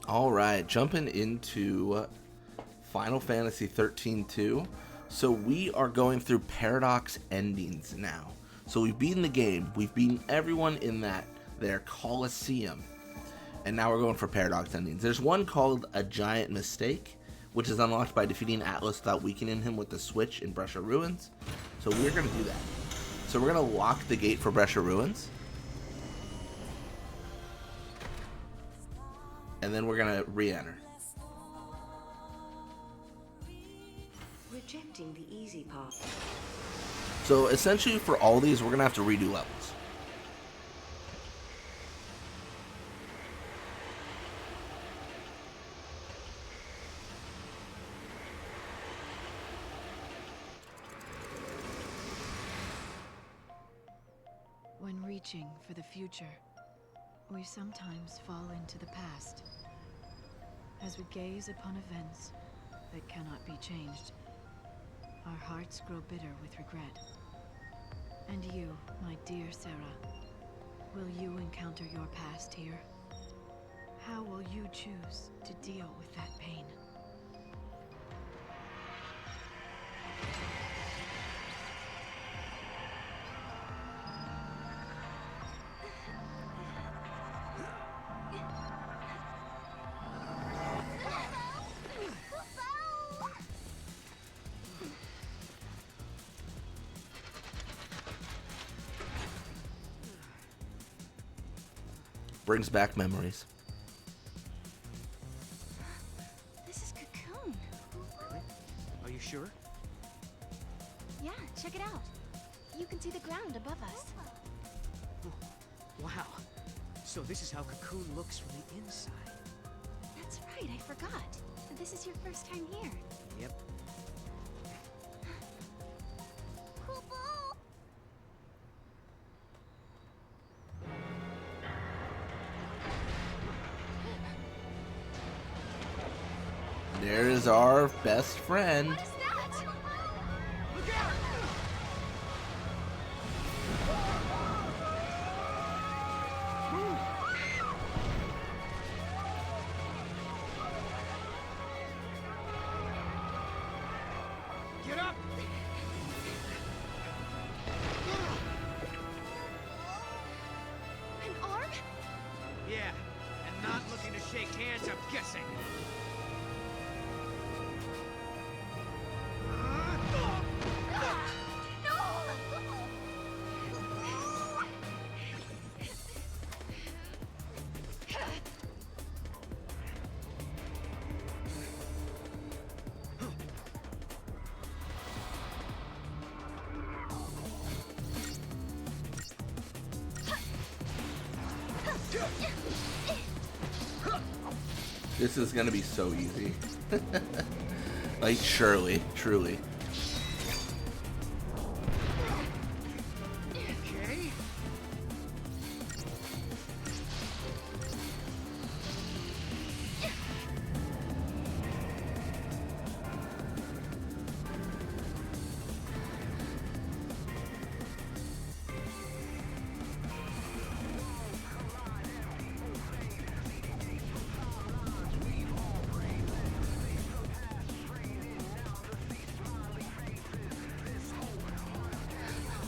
All right, jumping into Final Fantasy 13-2. So we are going through paradox endings now. So we've beaten the game. We've beaten everyone in their Coliseum. And now we're going for paradox endings. There's one called A Giant Mistake, which is unlocked by defeating Atlas without weakening him with the switch in Brescia Ruins. So we're going to do that. So we're going to lock the gate for Brescia Ruins. And then we're going to re-enter. Rejecting the easy path. So essentially for all these, we're going to have to redo levels. When reaching for the future, we sometimes fall into the past. As we gaze upon events that cannot be changed, our hearts grow bitter with regret. And you, my dear Sarah, will you encounter your past here? How will you choose to deal with that pain? Brings back memories. This is Cocoon. Really? Are you sure? Yeah, check it out. You can see the ground above us. Wow. So this is how Cocoon looks from the inside. That's right, I forgot. This is your first time here. Yep. There is our best friend. What is that? Look out! Get up! An arm? Yeah, and not looking to shake hands, I'm guessing. This is gonna be so easy. Like, surely, truly. Okay.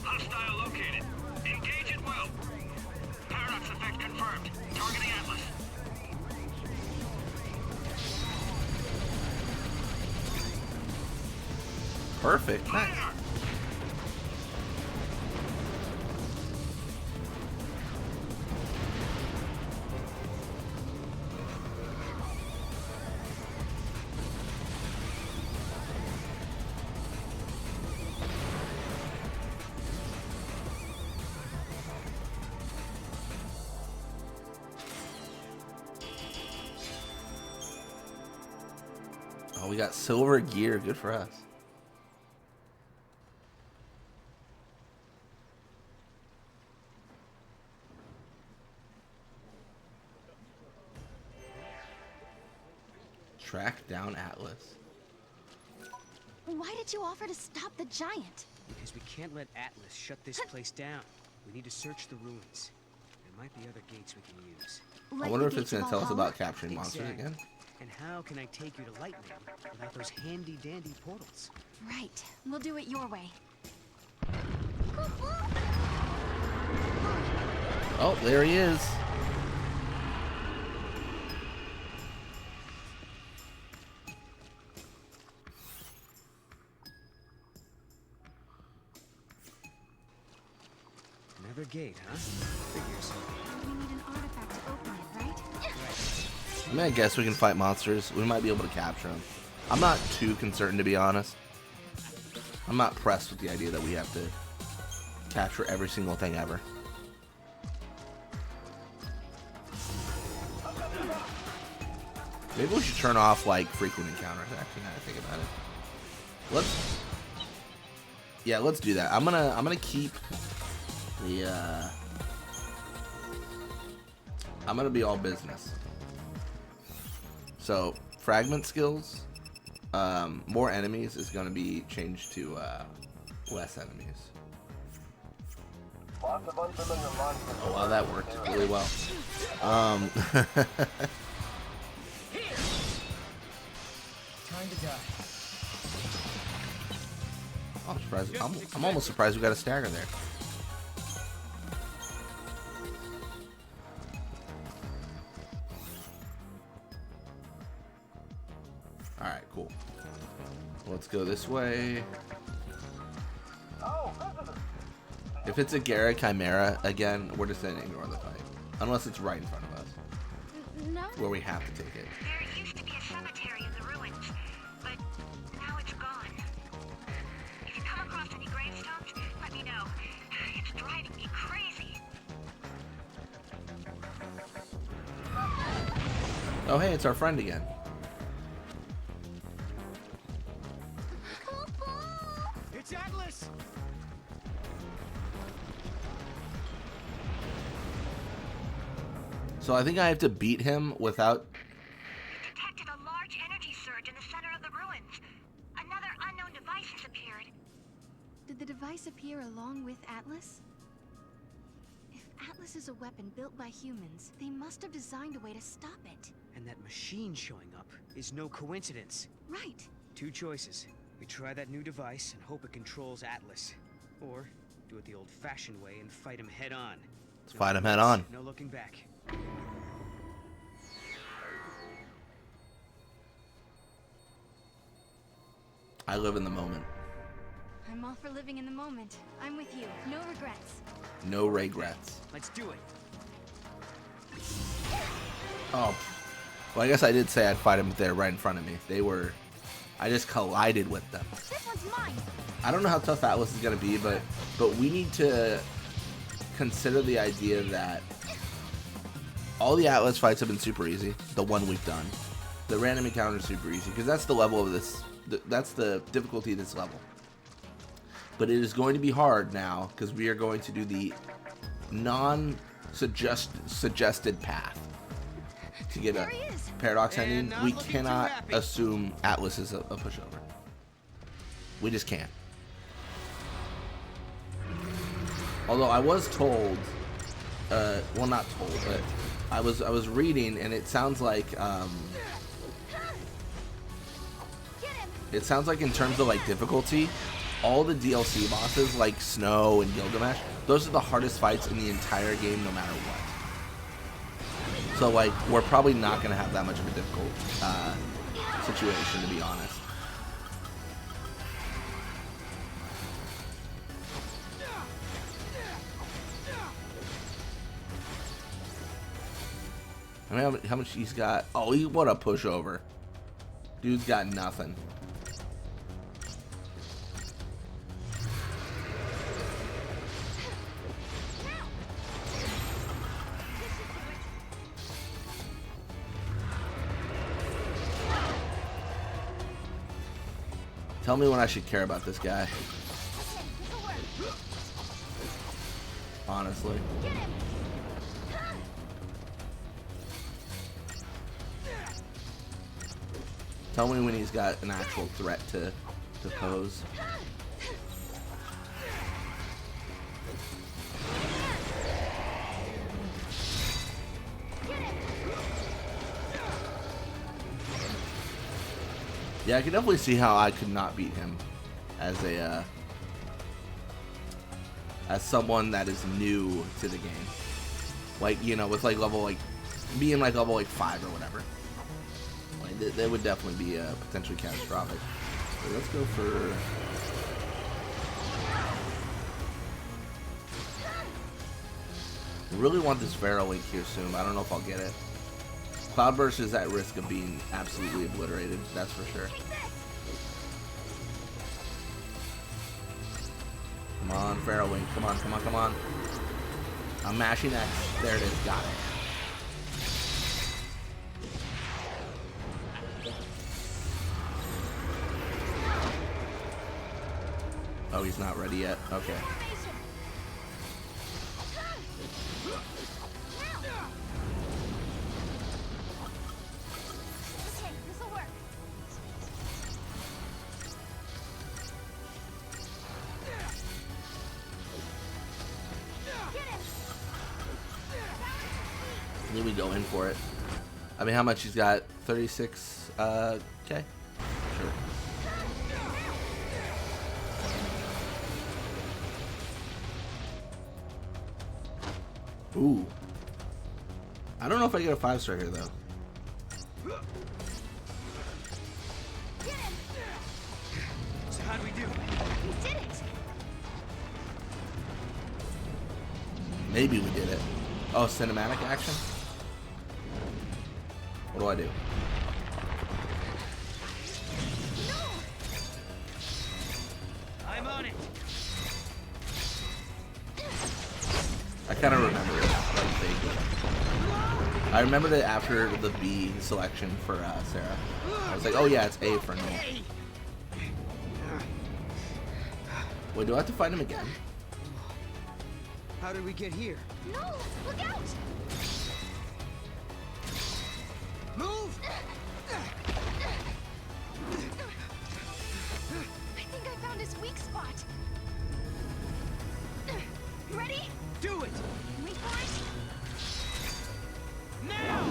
Hostile located. Engage at will. Paradox effect confirmed. Targeting Atlas. Perfect. Nice. Fire! Oh, we got silver gear. Good for us. Track down Atlas. Why did you offer to stop the giant? Because we can't let Atlas shut this place down. We need to search the ruins. There might be other gates we can use. I wonder if it's going to tell us about capturing monsters again. And how can I take you to Lightning without those handy-dandy portals? Right. We'll do it your way. Oh, there he is. Another gate, huh? Figures. We need an artifact to open it, right? I mean, I guess we can fight monsters. We might be able to capture them. I'm not too concerned, to be honest. I'm not pressed with the idea that we have to capture every single thing ever. Maybe we should turn off, like, frequent encounters, actually, now that I think about it. Yeah, let's do that. I'm gonna keep the, I'm gonna be all business. So, fragment skills, more enemies is gonna be changed to, less enemies. Oh wow, that worked really well. Time to die. I'm surprised. I'm almost surprised we got a stagger there. All right, cool. Let's go this way. If it's a Gara Chimera again, we're just gonna ignore the fight, unless it's right in front of us, No. where we have to take it. There used to be a cemetery in the ruins, but now it's gone. If you come across any gravestones, let me know. It's driving me crazy. Oh hey, it's our friend again. It's Atlas! So I think I have to beat him without. Detected a large energy surge in the center of the ruins. Another unknown device has appeared. Did the device appear along with Atlas? If Atlas is a weapon built by humans, they must have designed a way to stop it. And that machine showing up is no coincidence. Right. Two choices. We try that new device and hope it controls Atlas. Or do it the old-fashioned way and fight him head-on. Let's fight him head on. No looking back. I live in the moment. I'm all for living in the moment. I'm with you. No regrets. No regrets. Let's do it. Oh. Well, I guess I did say I'd fight him there right in front of me. They were. I just collided with them. This one's mine. I don't know how tough Atlas is going to be, but we need to consider the idea that all the Atlas fights have been super easy. The one we've done. The random encounter is super easy, because that's the level of this. That's the difficulty of this level. But it is going to be hard now, because we are going to do the suggested path to get a paradox ending. We cannot assume Atlas is a pushover. We just can't. Although I was told, well, not told, but I was reading, and it sounds like in terms of like difficulty, all the DLC bosses like Snow and Gilgamesh, those are the hardest fights in the entire game, no matter what. So like, we're probably not gonna have that much of a difficult situation, to be honest. I mean, how much he's got? Oh, what a pushover. Dude's got nothing. Tell me when I should care about this guy. Honestly. Tell me when he's got an actual threat to pose. Yeah, I can definitely see how I could not beat him as a as someone that is new to the game. Like, you know, with like level like being like level like 5 or whatever. Like that would definitely be potentially catastrophic. So let's go for. I really want this Pharaoh Link here soon. I don't know if I'll get it. Cloudburst is at risk of being absolutely obliterated, that's for sure. Come on, Pharaoh Link. Come on, come on, come on. I'm mashing X. There it is. Got it. Oh, he's not ready yet. Okay. Then we go in for it. I mean, how much he's got? 36. Okay. Sure. Ooh. I don't know if I get a 5-star here though. So how'd we do? You did it! Maybe we did it. Oh, cinematic action? What do I do? I'm on it. I kind of remember it. Like vaguely. I remember that after the B selection for Sarah. I was like, oh yeah, it's A for no. Wait, do I have to fight him again? How did we get here? No! Look out! Move! I think I found his weak spot. Ready? Do it! Wait for it. Now!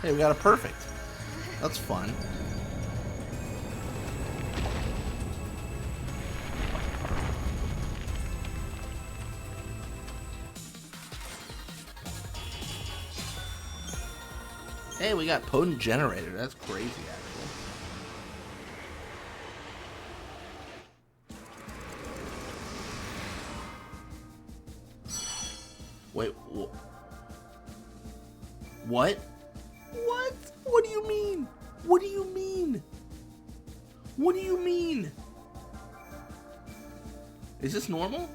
Hey, we got a perfect. That's fun. Hey, we got potent generator. That's crazy, actually. Wait, what? What? What do you mean? What do you mean? What do you mean? Is this normal?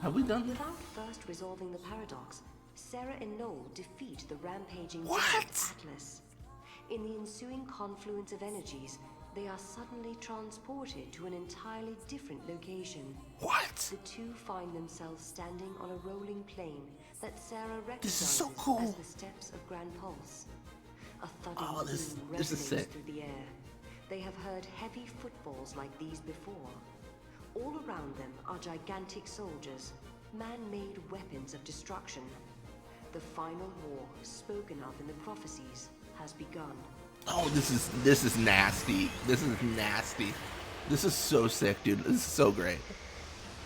Have we done? Without first resolving the paradox, Sarah and Noel defeat the rampaging What? Atlas. In the ensuing confluence of energies, they are suddenly transported to an entirely different location. What? The two find themselves standing on a rolling plain that Sarah recognizes This is so cool. as the steps of Grand Pulse. A thudding Oh, this boom is resonates sick. through the air. They have heard heavy footfalls like these before. All around them are gigantic soldiers, man-made weapons of destruction. The final war, spoken of in the prophecies, has begun. Oh, this is nasty. This is nasty. This is so sick, dude. This is so great.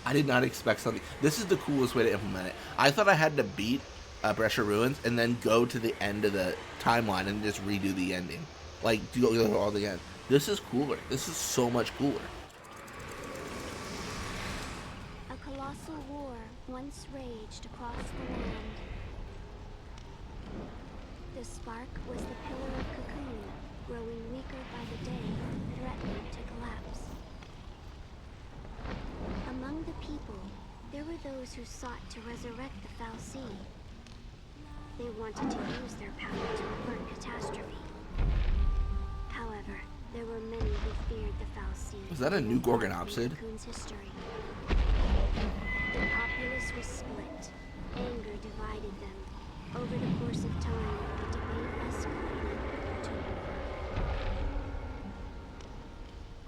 I did not expect something. This is the coolest way to implement it. I thought I had to beat Brescia Ruins and then go to the end of the timeline and just redo the ending. Like, do all the end. This is cooler. This is so much cooler. A colossal war once raged across the land. The spark was the pillar of cocoon, growing weaker by the day, threatening to collapse. Among the people, there were those who sought to resurrect the Coliseum. They wanted to use their power to avert catastrophe. However, there were many who feared the Coliseum. Was that a new Gorgon Opsid? Cocoon's history. The populace was split. Anger divided them. Over the course of time, the debate escalated to war.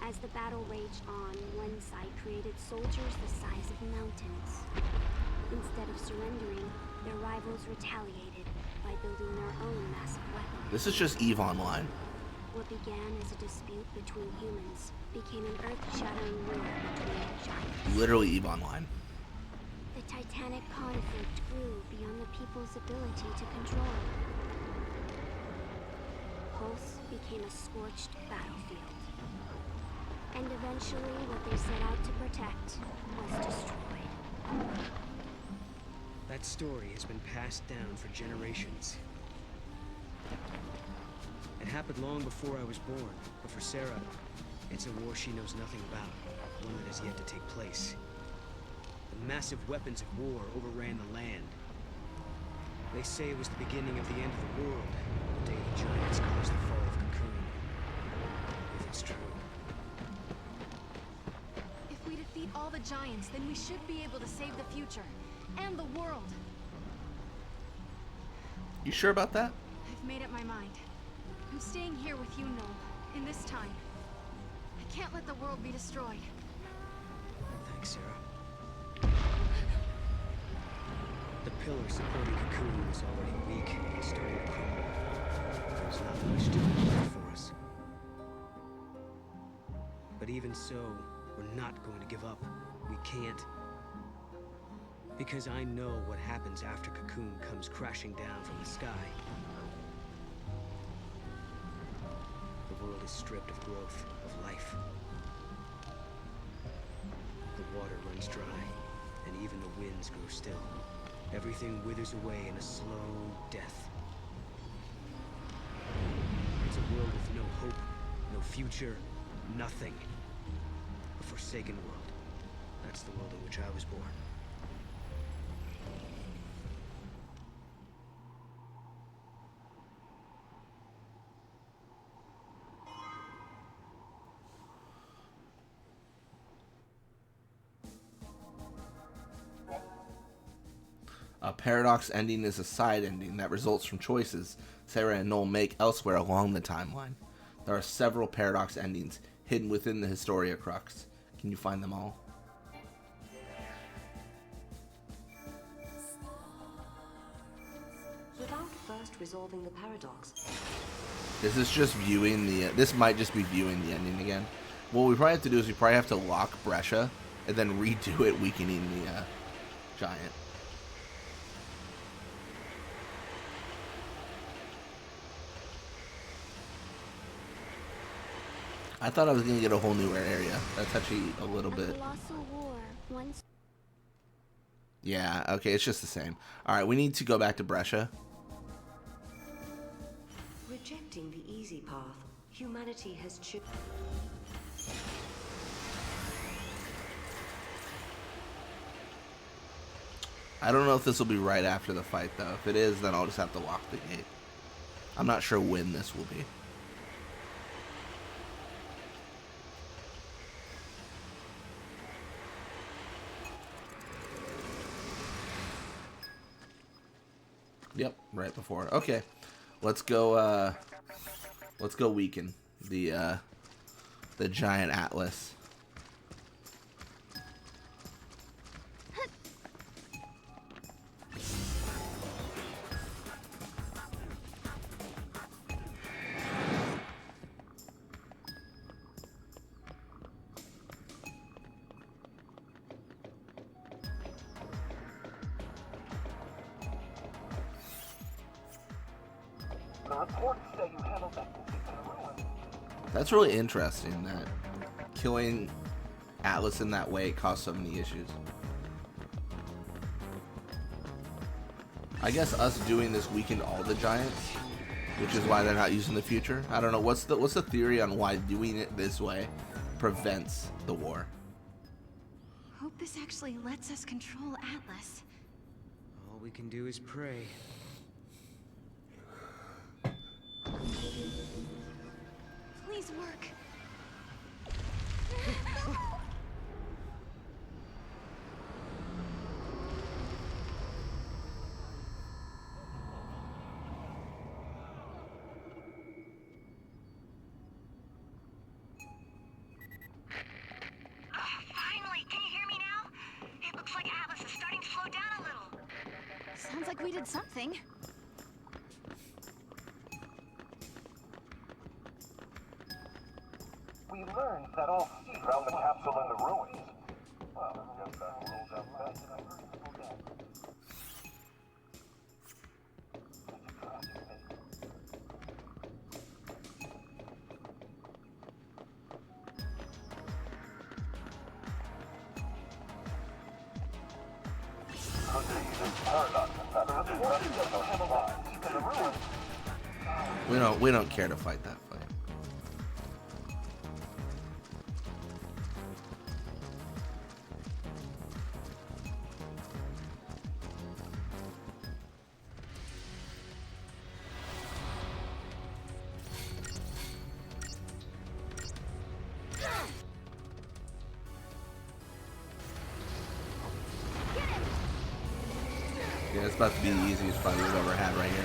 As the battle raged on, one side created soldiers the size of mountains. Instead of surrendering, their rivals retaliated by building their own massive weapons. This is just EVE Online. What began as a dispute between humans became an earth-shattering war between giants. Literally EVE Online. The titanic conflict grew beyond the people's ability to control. Pulse became a scorched battlefield. And eventually, what they set out to protect was destroyed. That story has been passed down for generations. It happened long before I was born, but for Sarah, it's a war she knows nothing about, one that has yet to take place. The massive weapons of war overran the land. They say it was the beginning of the end of the world, the day the giants caused the fall of Cocoon. If it's true. If we defeat all the giants, then we should be able to save the future. And the world. You sure about that? I've made up my mind. I'm staying here with you, Noel, in this time. I can't let the world be destroyed. Thanks, Sarah. The pillar supporting Cocoon was already weak and starting to crumble. There's not much to do for us. But even so, we're not going to give up. We can't. Because I know what happens after Cocoon comes crashing down from the sky. The world is stripped of growth, of life. The water runs dry, and even the winds grow still. Everything withers away in a slow death. It's a world with no hope, no future, nothing. A forsaken world. That's the world in which I was born. A paradox ending is a side ending that results from choices Sarah and Noel make elsewhere along the timeline. There are several paradox endings hidden within the Historia Crux. Can you find them all? Without first resolving the paradox, This is just viewing the... this might just be viewing the ending again. What we probably have to do is we probably have to lock Brescia and then redo it, weakening the giant. I thought I was going to get a whole new area. That's actually a little A bit... colossal war once. Yeah, okay, it's just the same. Alright, we need to go back to Brescia. rejecting the easy path, humanity has chipped. I don't know if this will be right after the fight, though. If it is, then I'll just have to lock the gate. I'm not sure when this will be. Yep, right before. Okay, let's go weaken the giant Atlas. That's really interesting that killing Atlas in that way caused so many issues. I guess us doing this weakened all the giants, which is why they're not using the future. I don't know, what's the theory on why doing it this way prevents the war? Hope this actually lets us control Atlas. All we can do is pray. Please work. Finally, can you hear me now? It looks like Atlas is starting to slow down a like we did something. We learned that all seed found the capsule in the ruins. Well, I guess that rules out fast in a reasonable game. We don't care to fight that fight. Yeah, it's about to be the easiest fight we've ever had right here.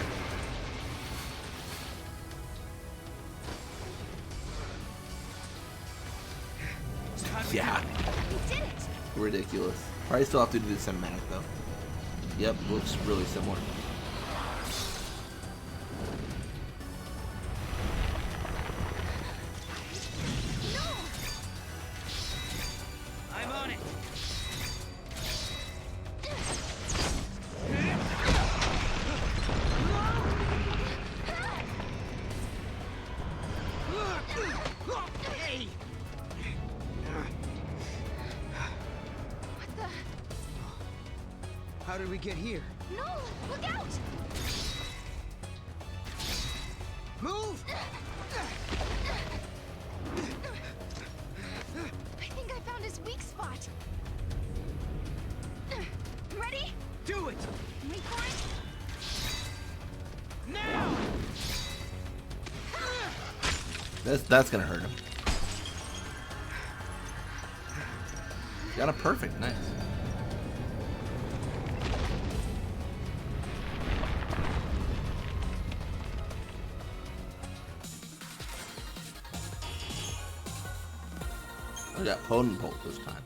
Yeah. Ridiculous. Probably still have to do the cinematic though. Yep, looks really similar. I'm on it. Hey! What the? How did we get here? No! Look out! Move! I think I found his weak spot. Ready? Do it! Wait for it. Now! That's gonna hurt him. Got a perfect, nice. I got potent bolt this time.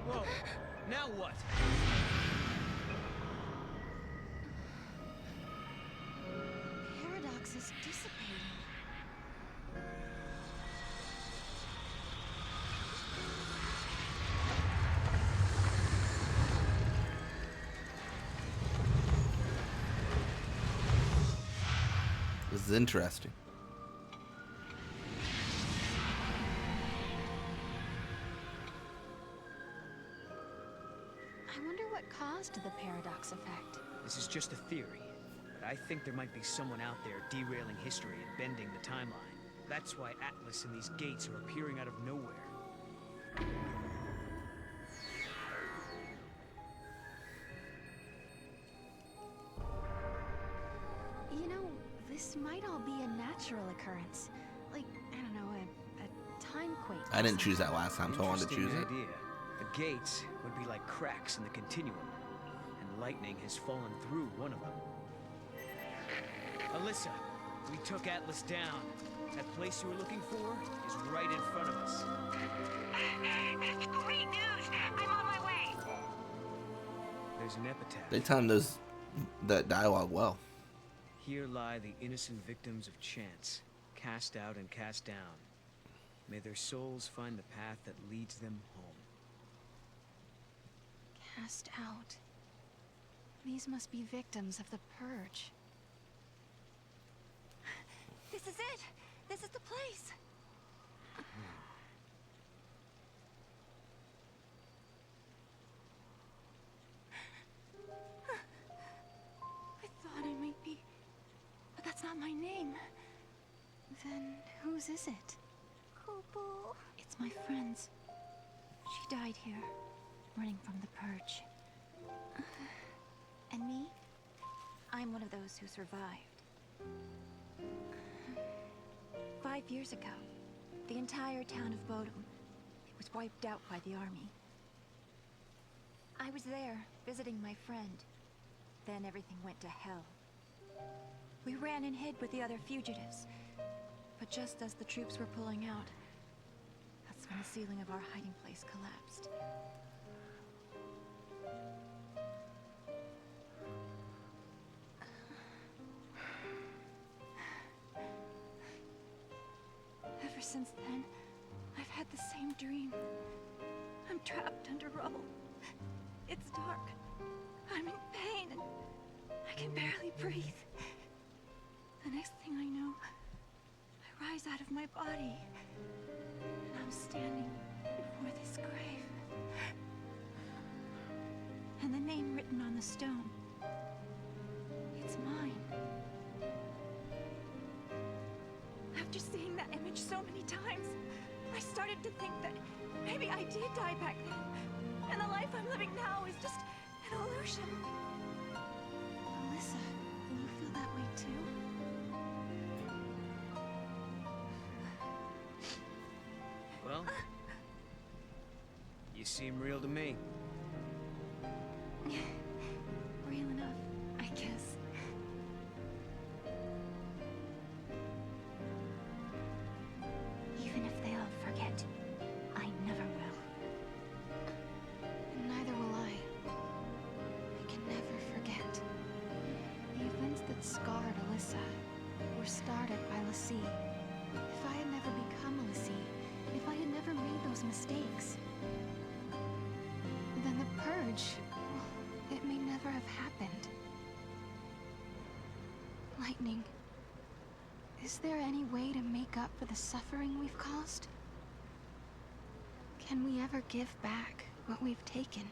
Whoa! Now what? Paradox is dissipating. This is interesting. I wonder what caused the paradox effect. This is just a theory, but I think there might be someone out there derailing history and bending the timeline. That's why Atlas and these gates are appearing out of nowhere. You know, this might all be a natural occurrence. Like, I don't know, a time quake. I didn't choose that last time, so I wanted to choose Interesting it. idea. The gates would be like cracks in the continuum, and lightning has fallen through one of them. Alyssa, we took Atlas down. That place you were looking for is right in front of us. That's great news! I'm on my way! There's an epitaph. They timed that dialogue well. Here lie the innocent victims of chance, cast out and cast down. May their souls find the path that leads them home. Cast out. These must be victims of the purge. This is it! This is the place! I thought I might be... But that's not my name. Then whose is it? Kobo. It's my friend's. She died here, running from the purge. And me? I'm one of those who survived. 5 years ago, the entire town of Bodum, it was wiped out by the army. I was there, visiting my friend. Then everything went to hell. We ran and hid with the other fugitives. But just as the troops were pulling out, that's when the ceiling of our hiding place collapsed. since then, I've had the same dream. I'm trapped under rubble. It's dark. I'm in pain and I can barely breathe. The next thing I know, I rise out of my body and I'm standing before this grave. And the name written on the stone, it's mine. After seeing that image so many times, I started to think that maybe I did die back then, and the life I'm living now is just an illusion. Alyssa, do you feel that way too? Well, you seem real to me. Real enough, I guess. Even if they all forget, I never will. Neither will I. I can never forget. The events that scarred Alyssa were started by Lassie. If I had never become a Lassie, if I had never made those mistakes, then the purge, well, it may never have happened. Lightning, is there any way to make up for the suffering we've caused? Can we ever give back what we've taken?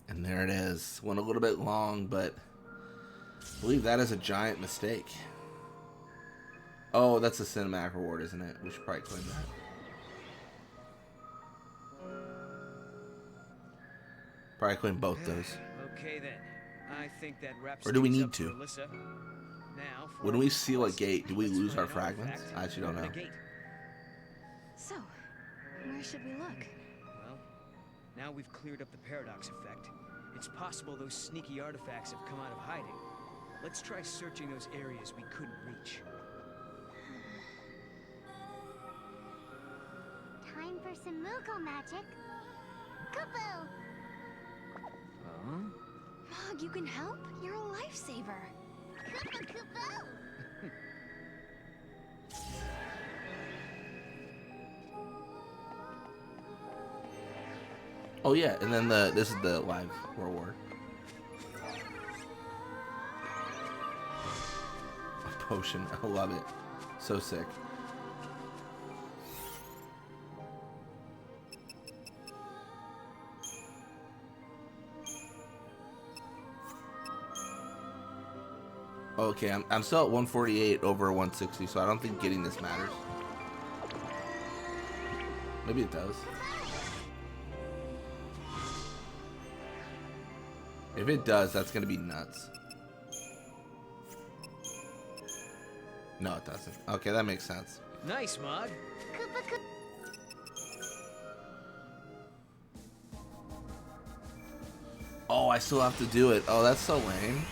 And there it is. Went a little bit long, but I believe that is a giant mistake. Oh, that's a cinematic reward, isn't it? We should probably claim that. Probably claim both those. Okay then. I think that wraps Or do we things need up for to? Alyssa. Now, for When our we seal a quest, gate, do we let's lose find our an fragments? artifact I actually don't to open know. a gate. So, where should we look? Well, now we've cleared up the paradox effect. It's possible those sneaky artifacts have come out of hiding. Let's try searching those areas we couldn't reach. Time for some Moogle magic. Kupo! Huh? Mog, you can help? You're a lifesaver. Kupo Kupo! Oh yeah, and then this is the live reward. A potion. I love it. So sick. Okay, I'm still at 148 over 160, so I don't think getting this matters. Maybe it does. If it does, that's gonna be nuts. No, it doesn't. Okay, that makes sense. Nice, Mog. Kupo Kupo! Oh, I still have to do it. Oh, that's so lame.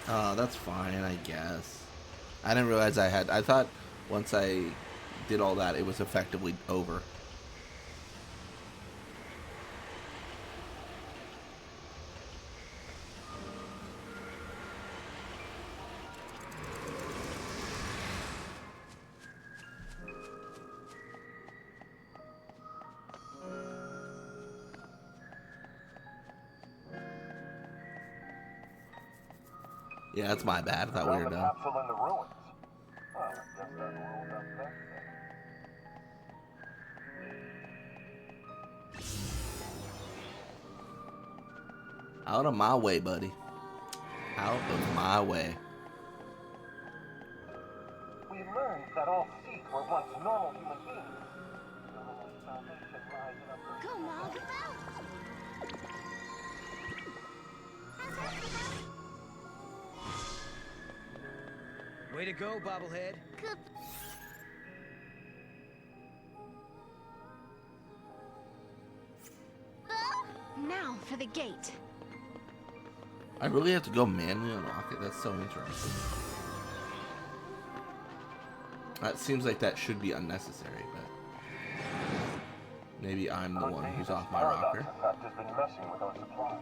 Oh, that's fine, I guess. I didn't realize I had. I thought once I did all that, it was effectively over. Yeah, that's my bad. I thought we were Found the done. capsule in the ruins. Well, I guess that rules up that then. Out of my way, buddy. Out of my way. We learned that all Seek were once normal human beings. Their only salvation lies in a Go, Mog! Way to go, bobblehead. Now for the gate. I really have to go manually unlock it. That's so interesting. That seems like that should be unnecessary, but maybe I'm the one who's off my rocker. Paradox effect has been messing with our supplies.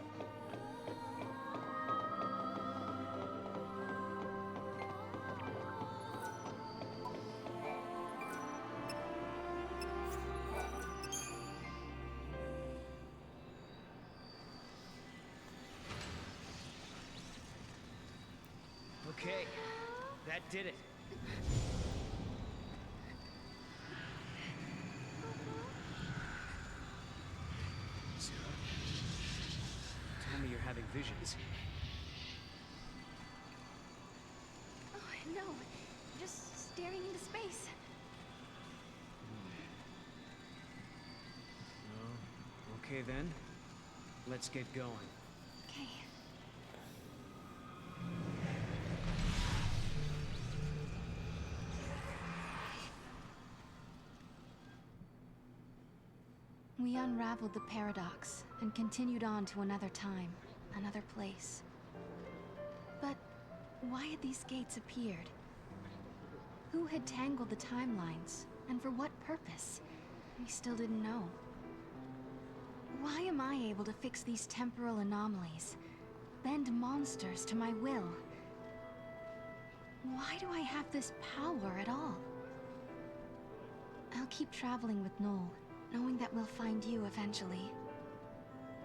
Okay, that did it. Sarah, tell me you're having visions. Oh, no. Just staring into space. Oh, okay then. Let's get going. Okay. We unraveled the paradox and continued on to another time, another place. But why had these gates appeared? Who had tangled the timelines, and for what purpose? We still didn't know. Why am I able to fix these temporal anomalies, bend monsters to my will? Why do I have this power at all? I'll keep traveling with Noel, knowing that we'll find you eventually.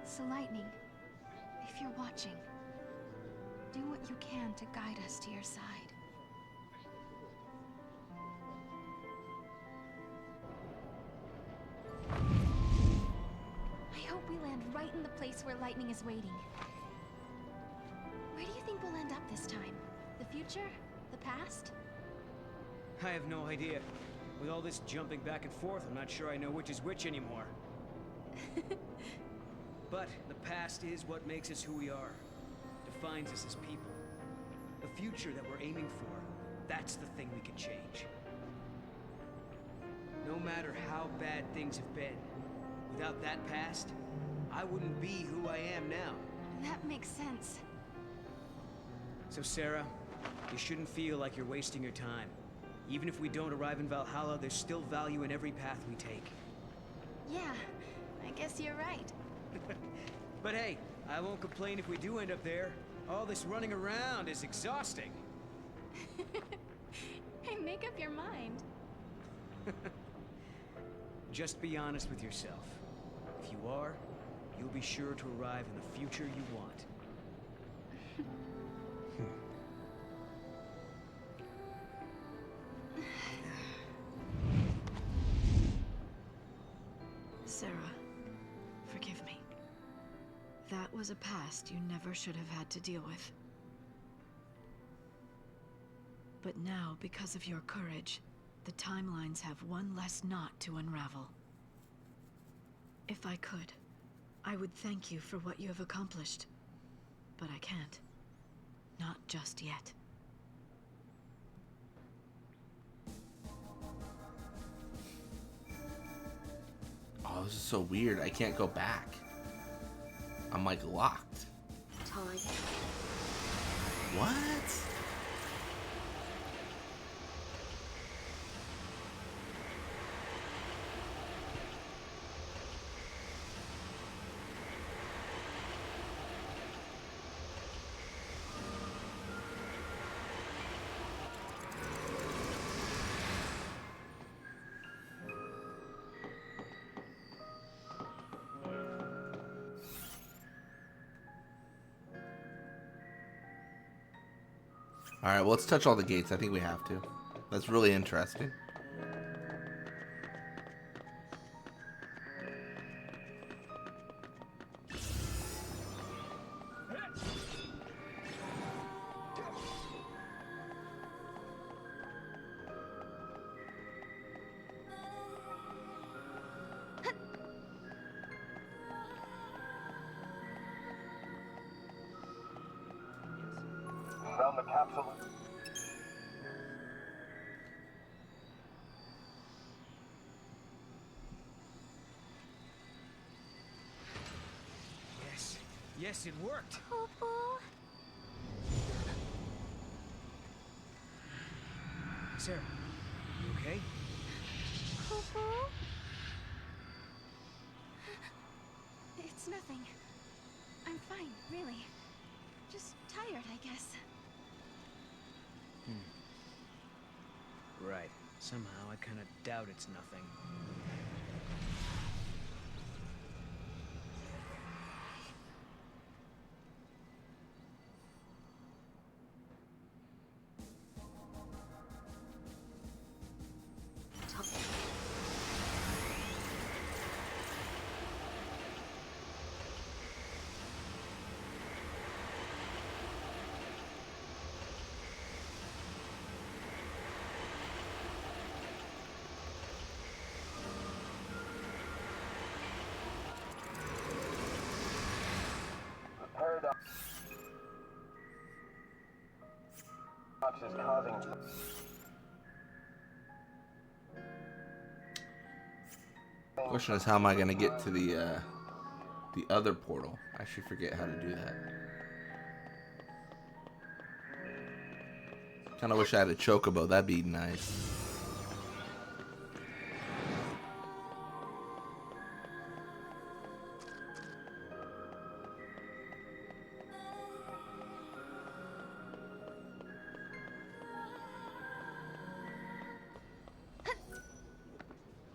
So Lightning, if you're watching, do what you can to guide us to your side. I hope we land right in the place where Lightning is waiting. Where do you think we'll end up this time? The future? The past? I have no idea. With all this jumping back and forth, I'm not sure I know which is which anymore. But the past is what makes us who we are. Defines us as people. The future that we're aiming for, that's the thing we can change. No matter how bad things have been, without that past, I wouldn't be who I am now. That makes sense. So Sarah, you shouldn't feel like you're wasting your time. Even if we don't arrive in Valhalla, there's still value in every path we take. Yeah, I guess you're right. But hey, I won't complain if we do end up there. All this running around is exhausting. Hey, make up your mind. Just be honest with yourself. If you are, you'll be sure to arrive in the future you want. Sarah, forgive me. That was a past you never should have had to deal with. But now, because of your courage, the timelines have one less knot to unravel. If I could, I would thank you for what you have accomplished. But I can't. Not just yet. Oh, this is so weird. I can't go back. I'm like locked. Time. What? All right, well, let's touch all the gates. I think we have to. That's really interesting. Found the capsule. Yes. Yes, it worked. Popo? Sarah, you okay? Popo? It's nothing. I'm fine, really. Just tired, I guess. Right. Somehow I kind of doubt it's nothing. paradox is causing... Question is, how am I gonna get to the other portal? I actually forget how to do that. Kind of wish I had a chocobo. That'd be nice.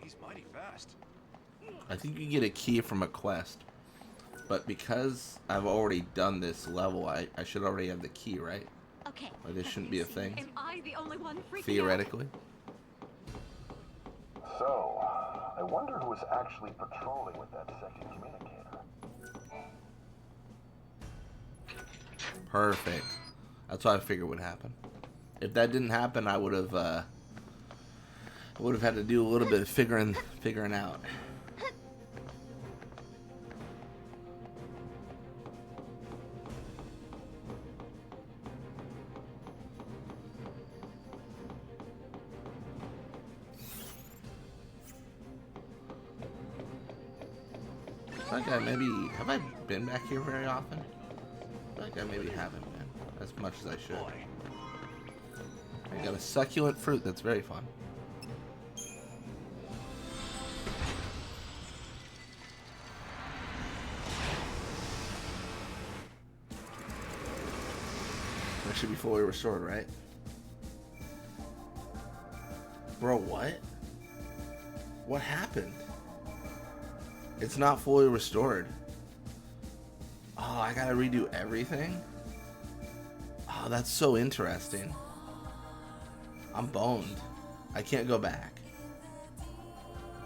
He's mighty fast. I think you get a key from a quest, but because I've already done this level, I should already have the key, right? Okay. Or this shouldn't be a thing. Am I the only one freaking Theoretically. So, I wonder who is actually patrolling with that second communicator. Perfect. That's what I figured would happen. If that didn't happen, I would have had to do a little bit of figuring out. I feel like have I been back here very often? I feel like I maybe haven't been as much as I should. I got a succulent fruit that's very fun. That should be fully restored, right? Bro, what? What happened? It's not fully restored. Oh, I gotta redo everything? Oh, that's so interesting. I'm boned. I can't go back.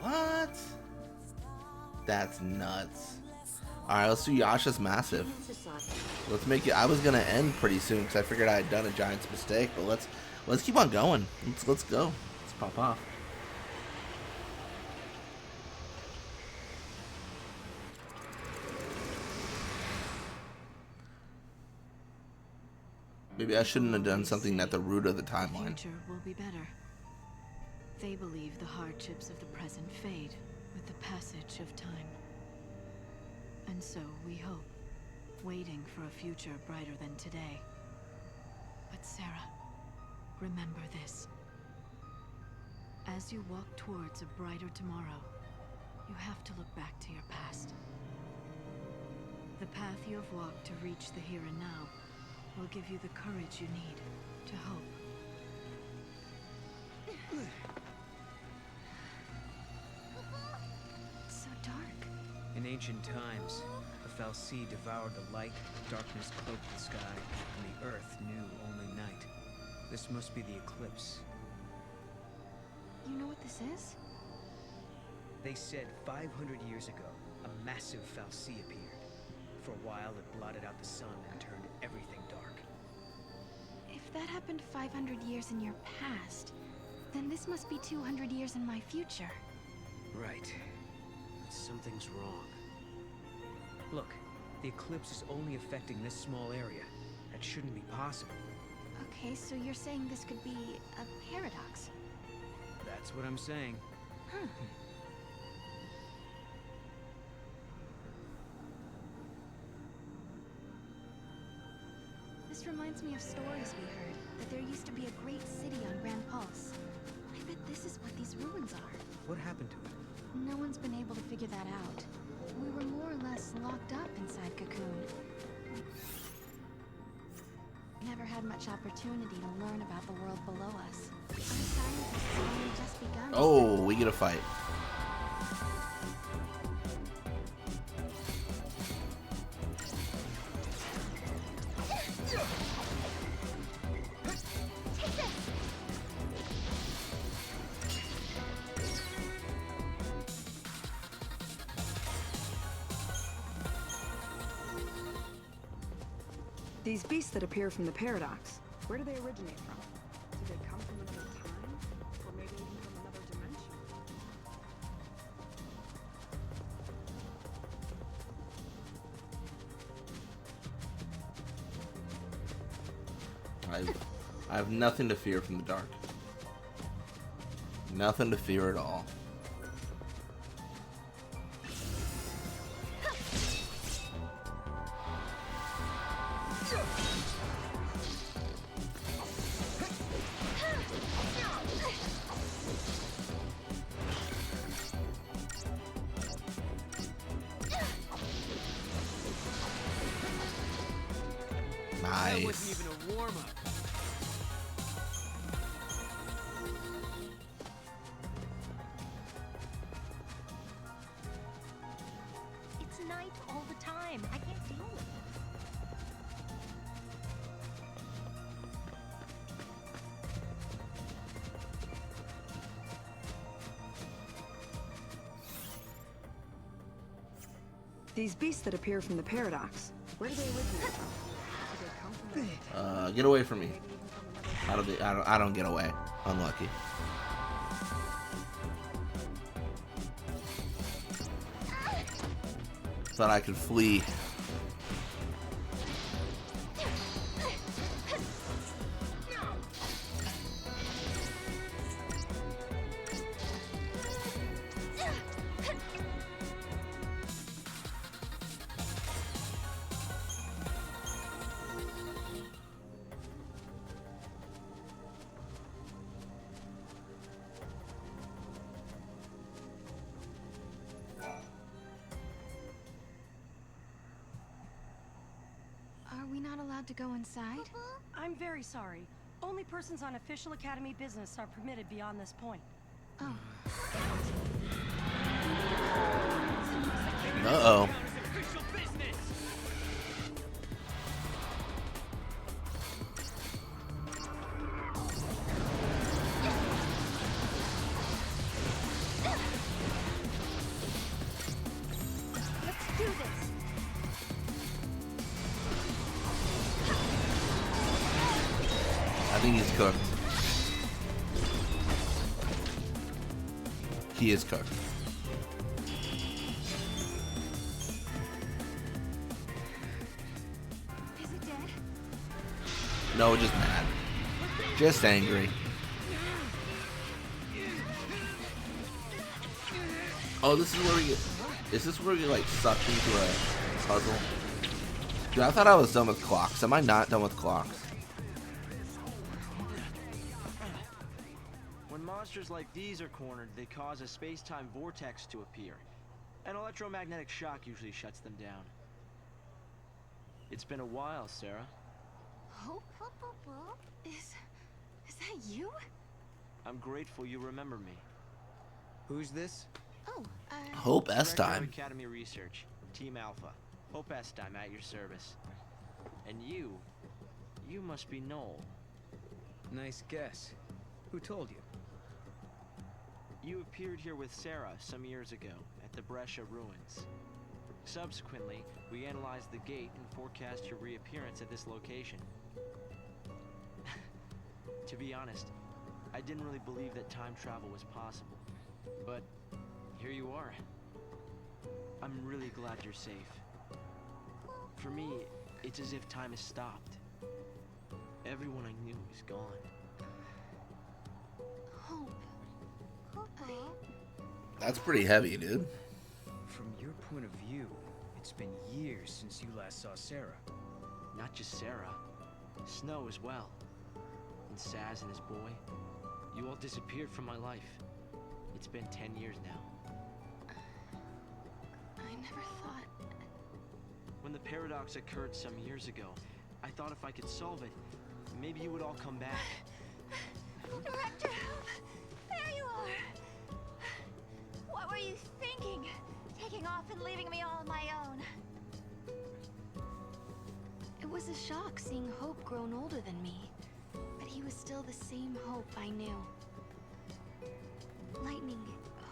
What? That's nuts. Alright, let's do Yasha's Massive. Let's make it. I was gonna end pretty soon because I figured I had done a giant's mistake, but let's keep on going. Let's go. Let's pop off. Maybe I shouldn't have done something at the root of the timeline. The future will be better. They believe the hardships of the present fade with the passage of time. And so we hope, waiting for a future brighter than today. But Sarah, remember this. As you walk towards a brighter tomorrow, you have to look back to your past. The path you have walked to reach the here and now will give you the courage you need to hope. It's so dark. In ancient times, the fal'Cie devoured the light, darkness cloaked the sky, and the earth knew only night. This must be the eclipse. You know what this is? They said 500 years ago, a massive fal'Cie appeared. For a while, it blotted out the sun and turned everything dark. If that happened 500 years in your past, then this must be 200 years in my future. Right. But something's wrong. Look, the eclipse is only affecting this small area. That shouldn't be possible. Okay, so you're saying this could be a paradox? That's what I'm saying. Huh. This reminds me of stories we heard, that there used to be a great city on Grand Pulse. I bet this is what these ruins are. What happened to it? No one's been able to figure that out. We were more or less locked up inside Cocoon. Never had much opportunity to learn about the world below us. Our science has only just begun. Oh, we get a fight. These beasts that appear from the paradox, where do they originate from? Do they come from another time? Or maybe even from another dimension? I have nothing to fear from the dark. Nothing to fear at all. That wasn't even a warm-up. It's night all the time. I can't deal with it. These beasts that appear from the paradox, where do they originate from? Do they come from another Get away from me. I don't get away. Unlucky. Thought I could flee. Are we not allowed to go inside? I'm very sorry. Only persons on official academy business are permitted beyond this point. Oh. Uh-oh. Let's do this. I think he's cooked. He is cooked. Is it dead? No, just mad. Just angry. Oh, this is where we get... Is this where we get, like, sucked into a puzzle? Dude, I thought I was done with clocks. Am I not done with clocks? When monsters like these are cornered, they cause a space-time vortex to appear. An electromagnetic shock usually shuts them down. It's been a while, Sarah. Hope? Is that you? I'm grateful you remember me. Who's this? Oh, Hope S Director of time. Academy Research, Team Alpha. Hope S time at your service. And you must be Noel. Nice guess. Who told you? You appeared here with Sarah some years ago at the Brescia ruins. Subsequently, we analyzed the gate and forecast your reappearance at this location. To be honest, I didn't really believe that time travel was possible. But here you are. I'm really glad you're safe. For me, it's as if time has stopped. Everyone I knew is gone. Hope. That's pretty heavy, dude. From your point of view, it's been years since you last saw Sarah. Not just Sarah, Snow as well. And Saz and his boy. You all disappeared from my life. It's been 10 years now. I never thought... When the paradox occurred some years ago, I thought if I could solve it, maybe you would all come back. Director, there you are. What were you thinking? Taking off and leaving me all on my own. It was a shock seeing Hope grown older than me, but he was still the same Hope I knew. Lightning,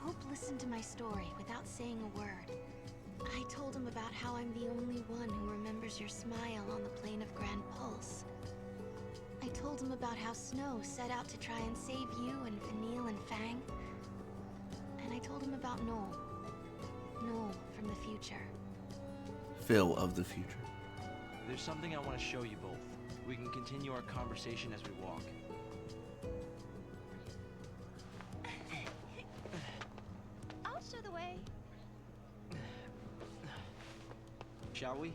Hope listened to my story without saying a word. I told him about how I'm the only one who remembers your smile on the plane of Grand Pulse. I told him about how Snow set out to try and save you and Vanille and Fang. And I told him about Noel. Noel from the future. Phil of the future. There's something I want to show you both. We can continue our conversation as we walk. I'll show the way. Shall we?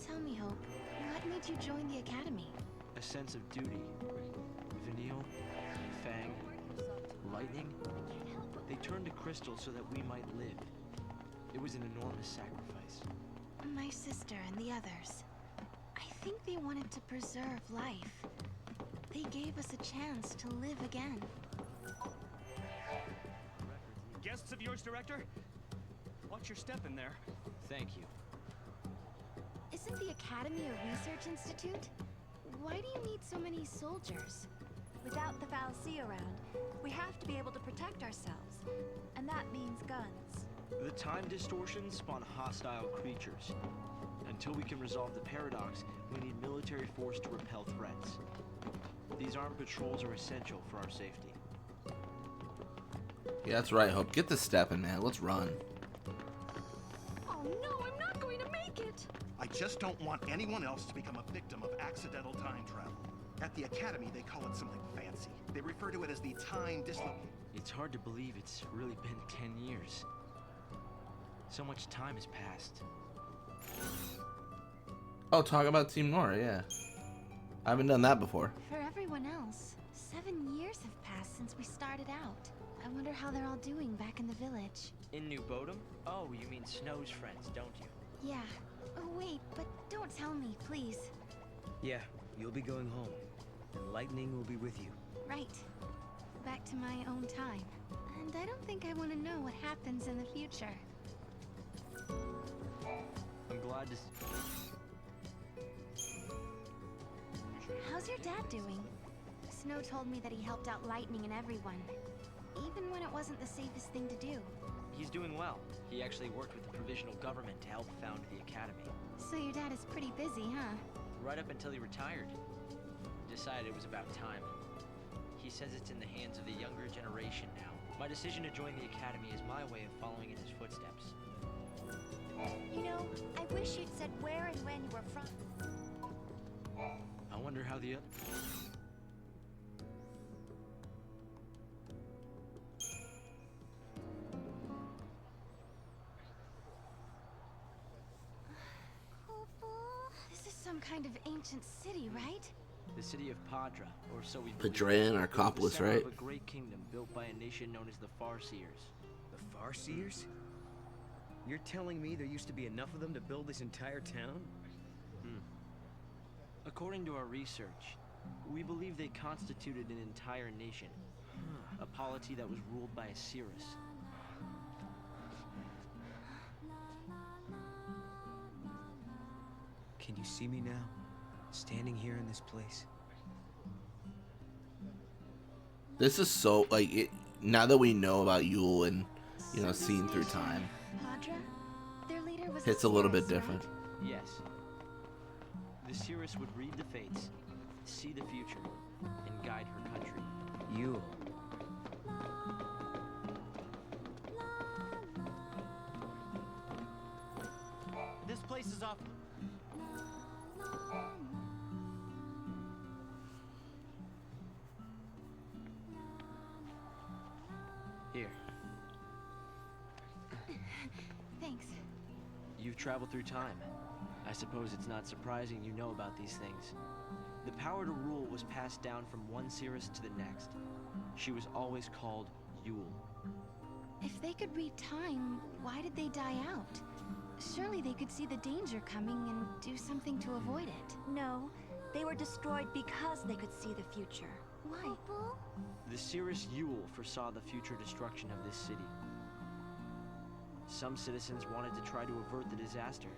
Tell me, Hope, what made you join the Academy? A sense of duty. Vanille, Fang, Lightning, they turned to Crystal so that we might live. It was an enormous sacrifice. My sister and the others. I think they wanted to preserve life. They gave us a chance to live again. Guests of yours, Director? Watch your step in there. Thank you. Isn't the Academy a research institute? Why do you need so many soldiers? Without the Fal'Cie around, we have to be able to protect ourselves. And that means guns. The time distortions spawn hostile creatures. Until we can resolve the paradox, we need military force to repel threats. These armed patrols are essential for our safety. Yeah, that's right, Hope. Get the step in, man. Let's run. Oh no, I'm not going to make it! I just don't want anyone else to become a victim of accidental time travel. At the Academy, they call it something fancy. They refer to it as the time dislocation. It's hard to believe it's really been 10 years. So much time has passed. Oh, talk about Team Nora, yeah. I haven't done that before. For everyone else, 7 years have passed since we started out. I wonder how they're all doing back in the village. In New Bodom? Oh, you mean Snow's friends, don't you? Yeah. Oh, wait, but don't tell me, please. Yeah, you'll be going home. And Lightning will be with you. Right. Back to my own time. And I don't think I want to know what happens in the future. I'm glad to... How's your dad doing? Snow told me that he helped out Lightning and everyone. Even when it wasn't the safest thing to do. He's doing well. He actually worked with the provisional government to help found the Academy. So your dad is pretty busy, huh? Right up until he retired. Decided it was about time. He says it's in the hands of the younger generation now. My decision to join the Academy is my way of following in his footsteps. You know, I wish you'd said where and when you were from. I wonder how the... This is some kind of ancient city, right? The city of Padra, or so we Padran, Arcopolis, right? Of a great kingdom built by a nation known as the Farseers. The Farseers? You're telling me there used to be enough of them to build this entire town? According to our research, we believe they constituted an entire nation. A polity that was ruled by a Cirrus. Can you see me now? Standing here in this place? This is so, like, now that we know about Yule and, you know, seeing through time, Padra? Their leader was it's a little bit Cirrus, different. right? Yes. The Cirrus would read the fates, see the future, and guide her country. Yule. This place is off. Here. Thanks. You've traveled through time. I suppose it's not surprising you know about these things. The power to rule was passed down from one Cirrus to the next. She was always called Yule. If they could read time, why did they die out? Surely they could see the danger coming and do something to avoid it. No, they were destroyed because they could see the future. Why? The Cirrus Yule foresaw the future destruction of this city. Some citizens wanted to try to avert the disaster.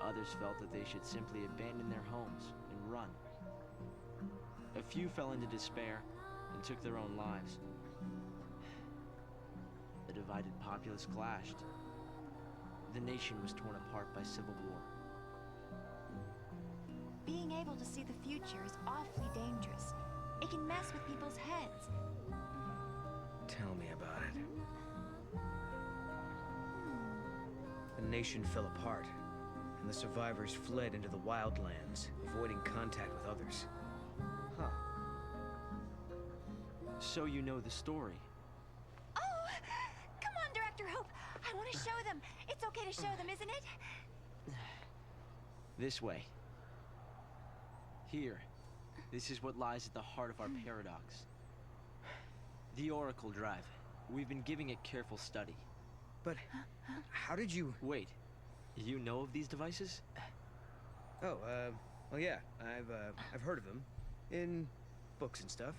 Others felt that they should simply abandon their homes and run. A few fell into despair and took their own lives. The divided populace clashed. The nation was torn apart by civil war. Being able to see the future is awfully dangerous. It can mess with people's heads. Tell me about it. The nation fell apart, and the survivors fled into the wildlands, avoiding contact with others. Huh. So you know the story. Oh! Come on, Director Hope! I want to show them! It's okay to show them, isn't it? This way. Here. This is what lies at the heart of our paradox. The Oracle Drive. We've been giving it careful study. But how did you... Wait. You know of these devices? Oh, well, yeah. I've heard of them. In books and stuff.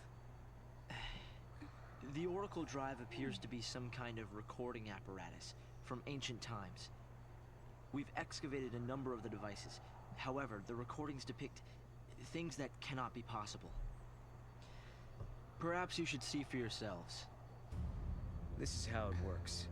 The Oracle Drive appears to be some kind of recording apparatus from ancient times. We've excavated a number of the devices. However, the recordings depict things that cannot be possible. Perhaps you should see for yourselves. This is how it works.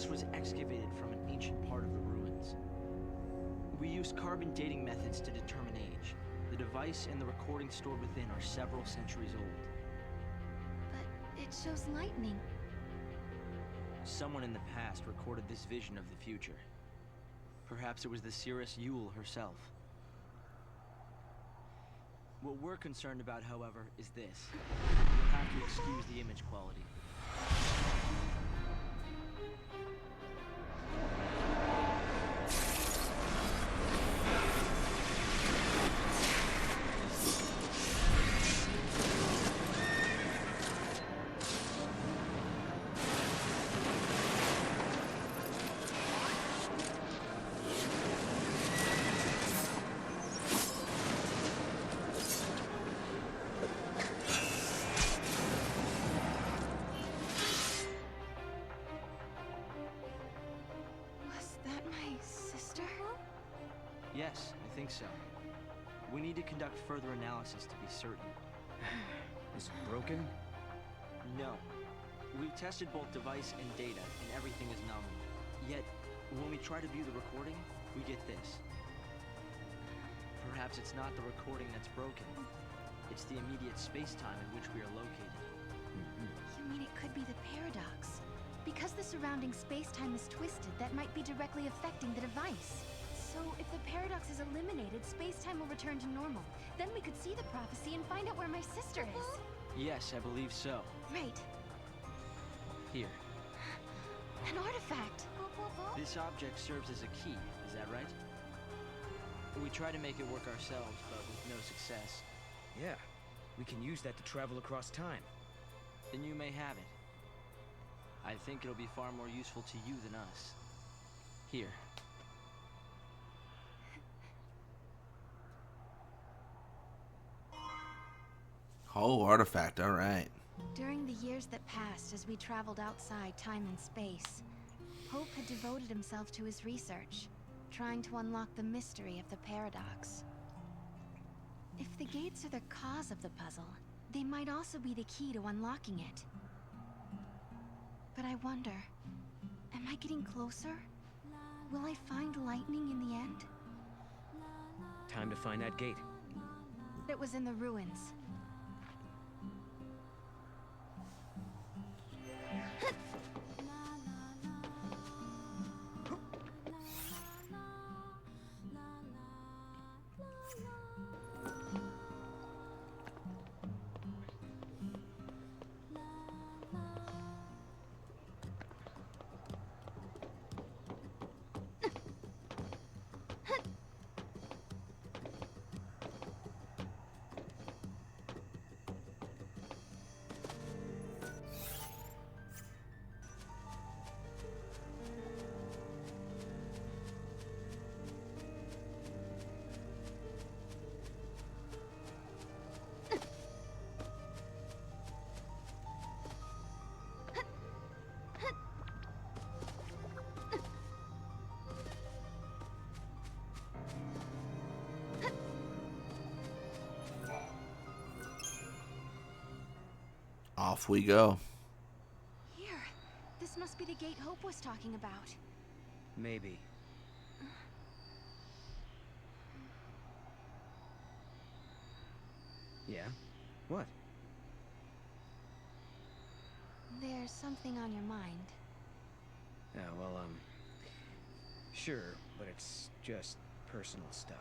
Was excavated from an ancient part of the ruins. We used carbon dating methods to determine age. The device and the recording stored within are several centuries old. But it shows lightning. Someone in the past recorded this vision of the future. Perhaps it was the Seeress Yule herself. What we're concerned about, however, is this. You'll have to excuse the image quality. Yes, I think so. We need to conduct further analysis to be certain. Is it broken? No. We've tested both device and data, and everything is nominal. Yet, when we try to view the recording, we get this. Perhaps it's not the recording that's broken. It's the immediate space-time in which we are located. You mean it could be the paradox? Because the surrounding space-time is twisted, that might be directly affecting the device. So, if the paradox is eliminated, space-time will return to normal. Then we could see the prophecy and find out where my sister is. Yes, I believe so. Right. Here. An artifact! This object serves as a key, is that right? We try to make it work ourselves, but with no success. Yeah, we can use that to travel across time. Then you may have it. I think it'll be far more useful to you than us. Here. Oh, artifact, alright. During the years that passed as we traveled outside time and space, Hope had devoted himself to his research, trying to unlock the mystery of the paradox. If the gates are the cause of the puzzle, they might also be the key to unlocking it. But I wonder, am I getting closer? Will I find lightning in the end? Time to find that gate. It was in the ruins. Off we go. Here. This must be the gate Hope was talking about. Maybe. Yeah? What? There's something on your mind. Yeah, well, sure, but it's just personal stuff.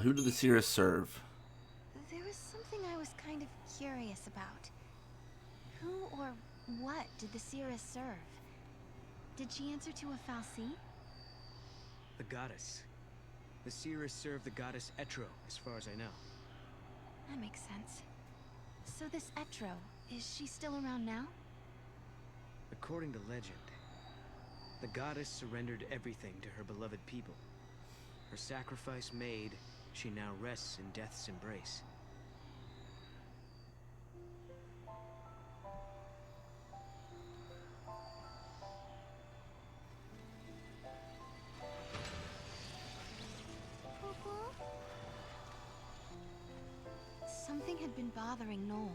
Who do the Seers serve? There was something I was kind of curious about. Who or what did the Seers serve? Did she answer to a Fal'Cie? The goddess. The Seers serve the goddess Etro, as far as I know. That makes sense. So this Etro, is she still around now? According to legend, the goddess surrendered everything to her beloved people. Her sacrifice made, she now rests in death's embrace. Something had been bothering Noel.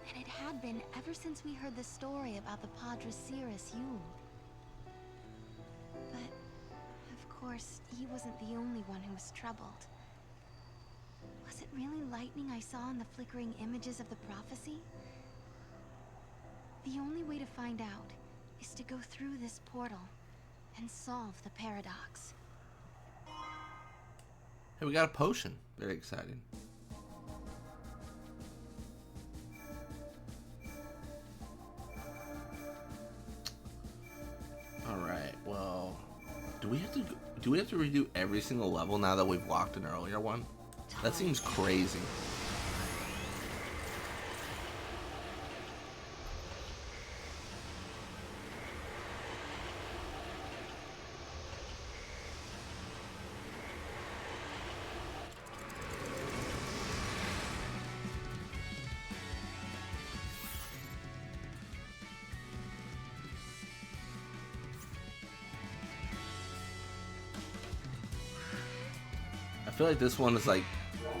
And it had been ever since we heard the story about the Padre Cirrus Yule. But, of course, he wasn't the only one who was troubled. Was it really lightning I saw in the flickering images of the prophecy? The only way to find out is to go through this portal and solve the paradox. Hey, we got a potion. Very exciting. Alright, well, do we have to redo every single level now that we've locked an earlier one? That seems crazy. I feel like this one is like,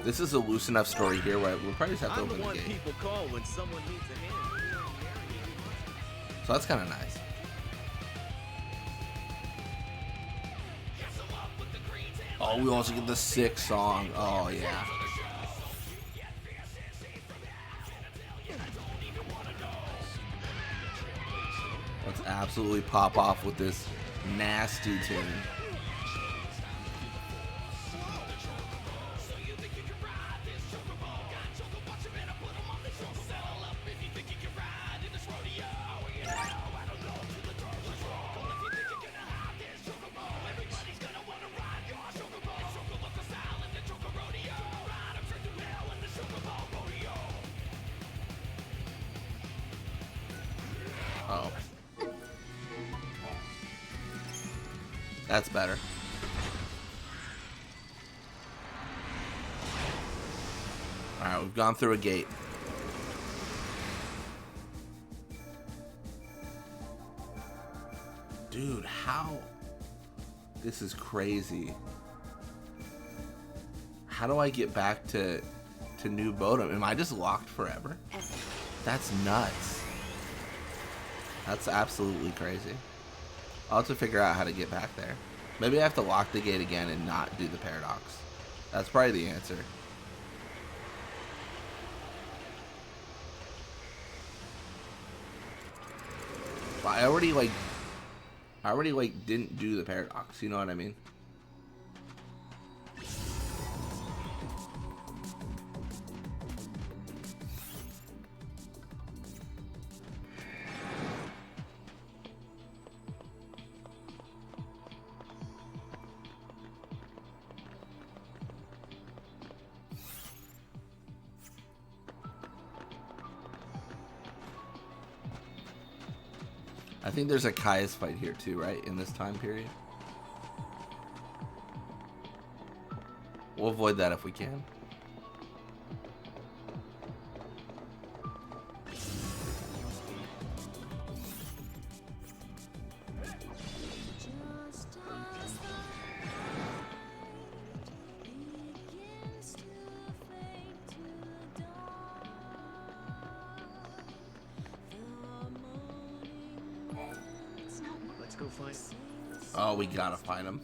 this is a loose enough story here where we'll probably just have to open the gate. People call when someone needs a hand. So that's kind of nice. Oh, we also get the sick song. Oh, yeah. Let's absolutely pop off with this nasty tune. Oh. That's better. Alright, we've gone through a gate. Dude, how? This is crazy. How do I get back to New Bodom? Am I just locked forever? That's nuts. That's absolutely crazy. I'll have to figure out how to get back there. Maybe I have to lock the gate again and not do the paradox. That's probably the answer. But I already didn't do the paradox, you know what I mean? I think there's a Caius fight here too, right? In this time period. We'll avoid that if we can. Let's go find him. Oh, we gotta find him.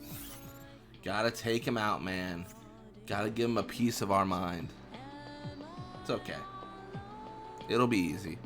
Gotta take him out, man. Gotta give him a piece of our mind. It's okay. It'll be easy.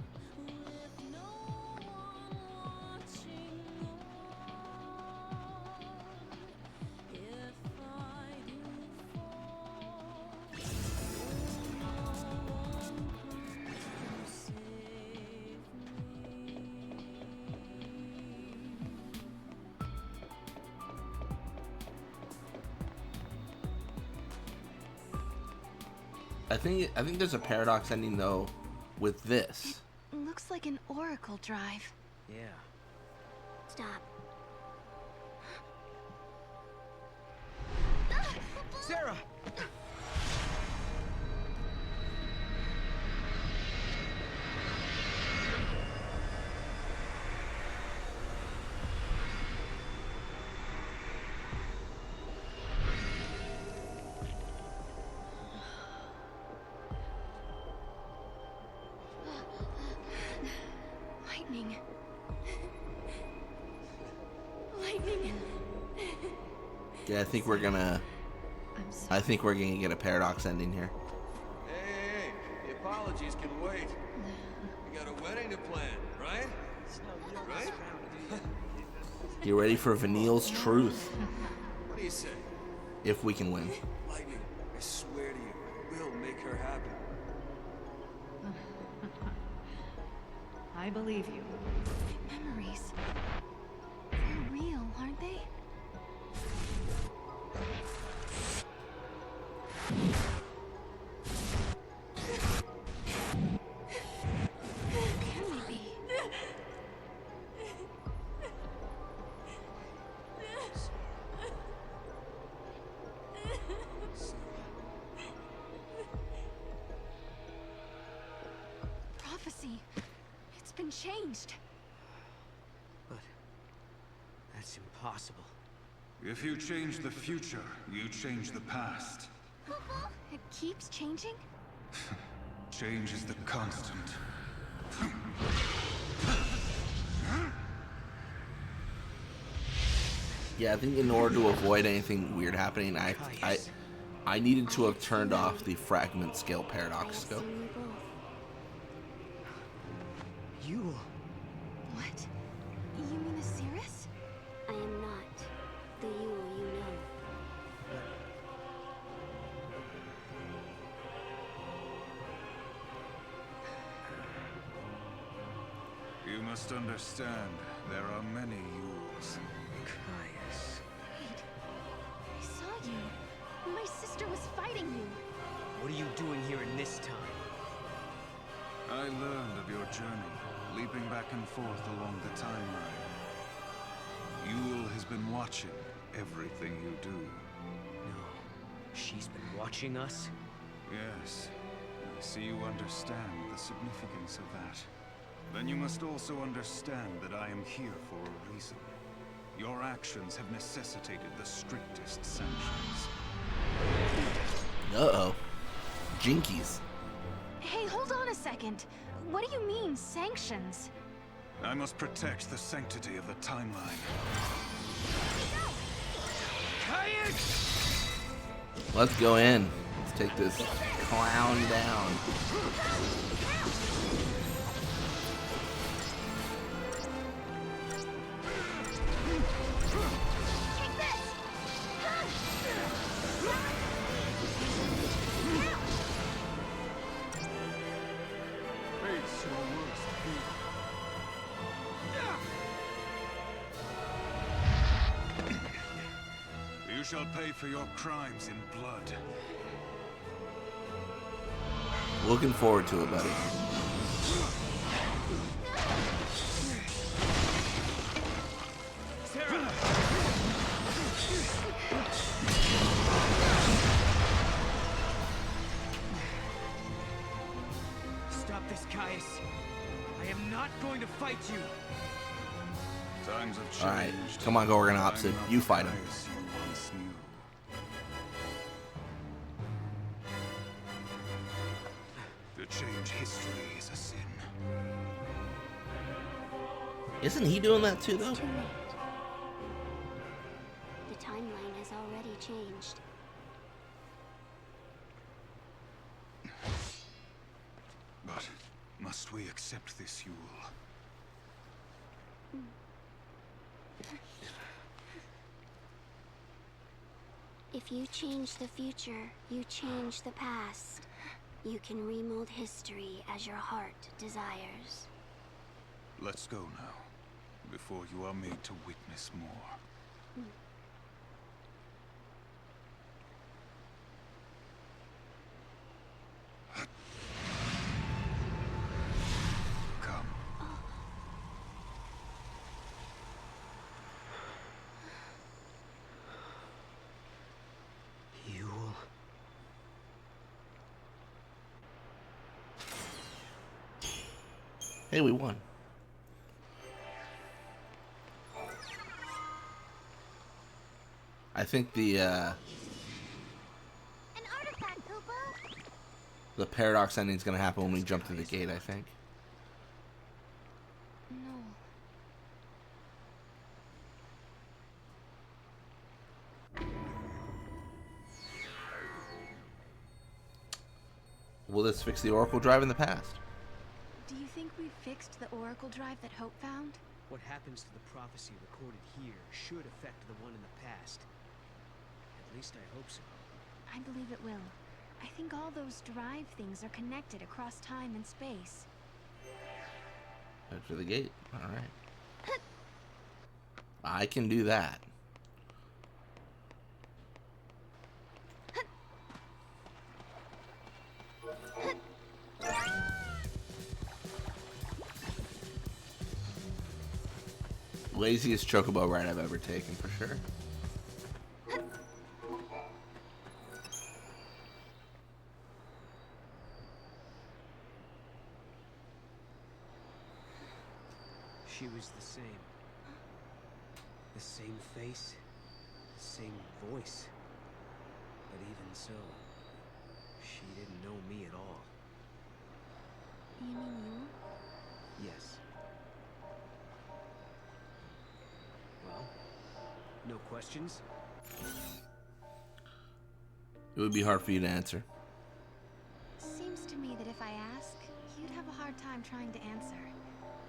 I think there's a paradox ending though with this. Looks like an oracle drive. Yeah. Stop. Sarah! Lightning. Lightning. Yeah, I think we're gonna get a paradox ending here. Hey, the apologies can wait. We got a wedding to plan, right? Right? Get ready for Vanille's truth. What do you say? If we can win. Lightning, I swear to you, we'll make her happy. I believe you. Memories. They're real, aren't they? Can they be? Prophecy. It's been changed. But that's impossible. If you change the future, you change the past. It keeps changing? Change is the constant. Yeah, I think in order to avoid anything weird happening, I needed to have turned off the fragment scale paradox scope. You. What? You mean the Cirrus? I am not the Yule you know. You must understand, there are many Yules. Caius. Wait. I saw you. My sister was fighting you. What are you doing here in this time? I learned of your journey, leaping back and forth along the timeline. Yule has been watching everything you do. No. She's been watching us? Yes. I see you understand the significance of that. Then you must also understand that I am here for a reason. Your actions have necessitated the strictest sanctions. Uh-oh. Jinkies. Hey, hold on a second. What do you mean, sanctions? I must protect the sanctity of the timeline. Let's go in. Let's take this clown down. You shall pay for your crimes in blood. Looking forward to it, buddy. Sarah! Stop this, Caius. I am not going to fight you. Times have changed. Alright, come on, go Gorgon opposite. You fight him. To change history is a sin. Isn't he doing that too, though? changed. But must we accept this, Yule? If you change the future, you change the past. You can remold history as your heart desires. Let's go now, before you are made to witness more. Come. Yule. Hey, we won. I think the paradox ending is gonna happen when we jump through the gate, I think. No. Will this fix the Oracle Drive in the past? Do you think we've fixed the Oracle Drive that Hope found? What happens to the prophecy recorded here should affect the one in the past. At least I hope so. I believe it will. I think all those drive things are connected across time and space. Head for the gate. Alright. I can do that. Laziest chocobo ride I've ever taken, for sure. She was the same. The same face, the same voice. But even so, she didn't know me at all. You mean you? Yes. Well, no questions? It would be hard for you to answer. Seems to me that if I ask, you'd have a hard time trying to answer.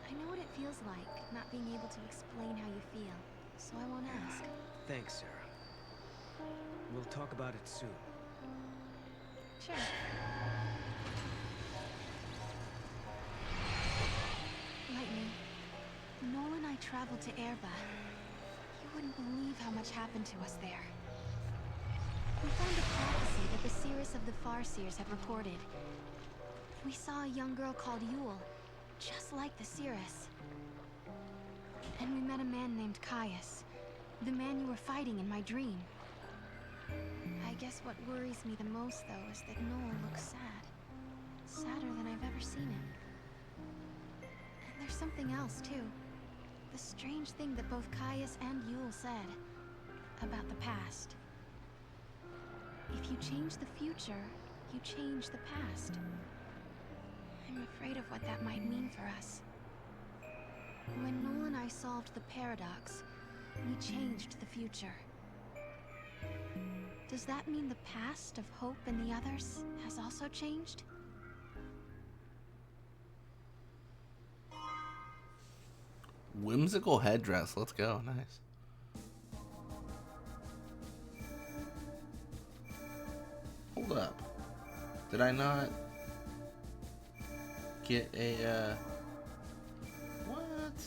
I know what it feels like, not being able to explain how you feel, so I won't ask. Thanks, Sarah. We'll talk about it soon. Sure. Lightning, Noel and I traveled to Erba. You wouldn't believe how much happened to us there. We found a prophecy that the seers of the Farseers have recorded. We saw a young girl called Yule, just like the seeress. And we met a man named Caius, the man you were fighting in my dream. I guess what worries me the most, though, is that Noel looks sad. Sadder than I've ever seen him. And there's something else, too. The strange thing that both Caius and Yule said about the past. If you change the future, you change the past. I'm afraid of what that might mean for us. When Noel and I solved the paradox, we changed the future. Does that mean the past of Hope and the others has also changed? Whimsical headdress. Let's go. Nice. Hold up. Did I not get a, what?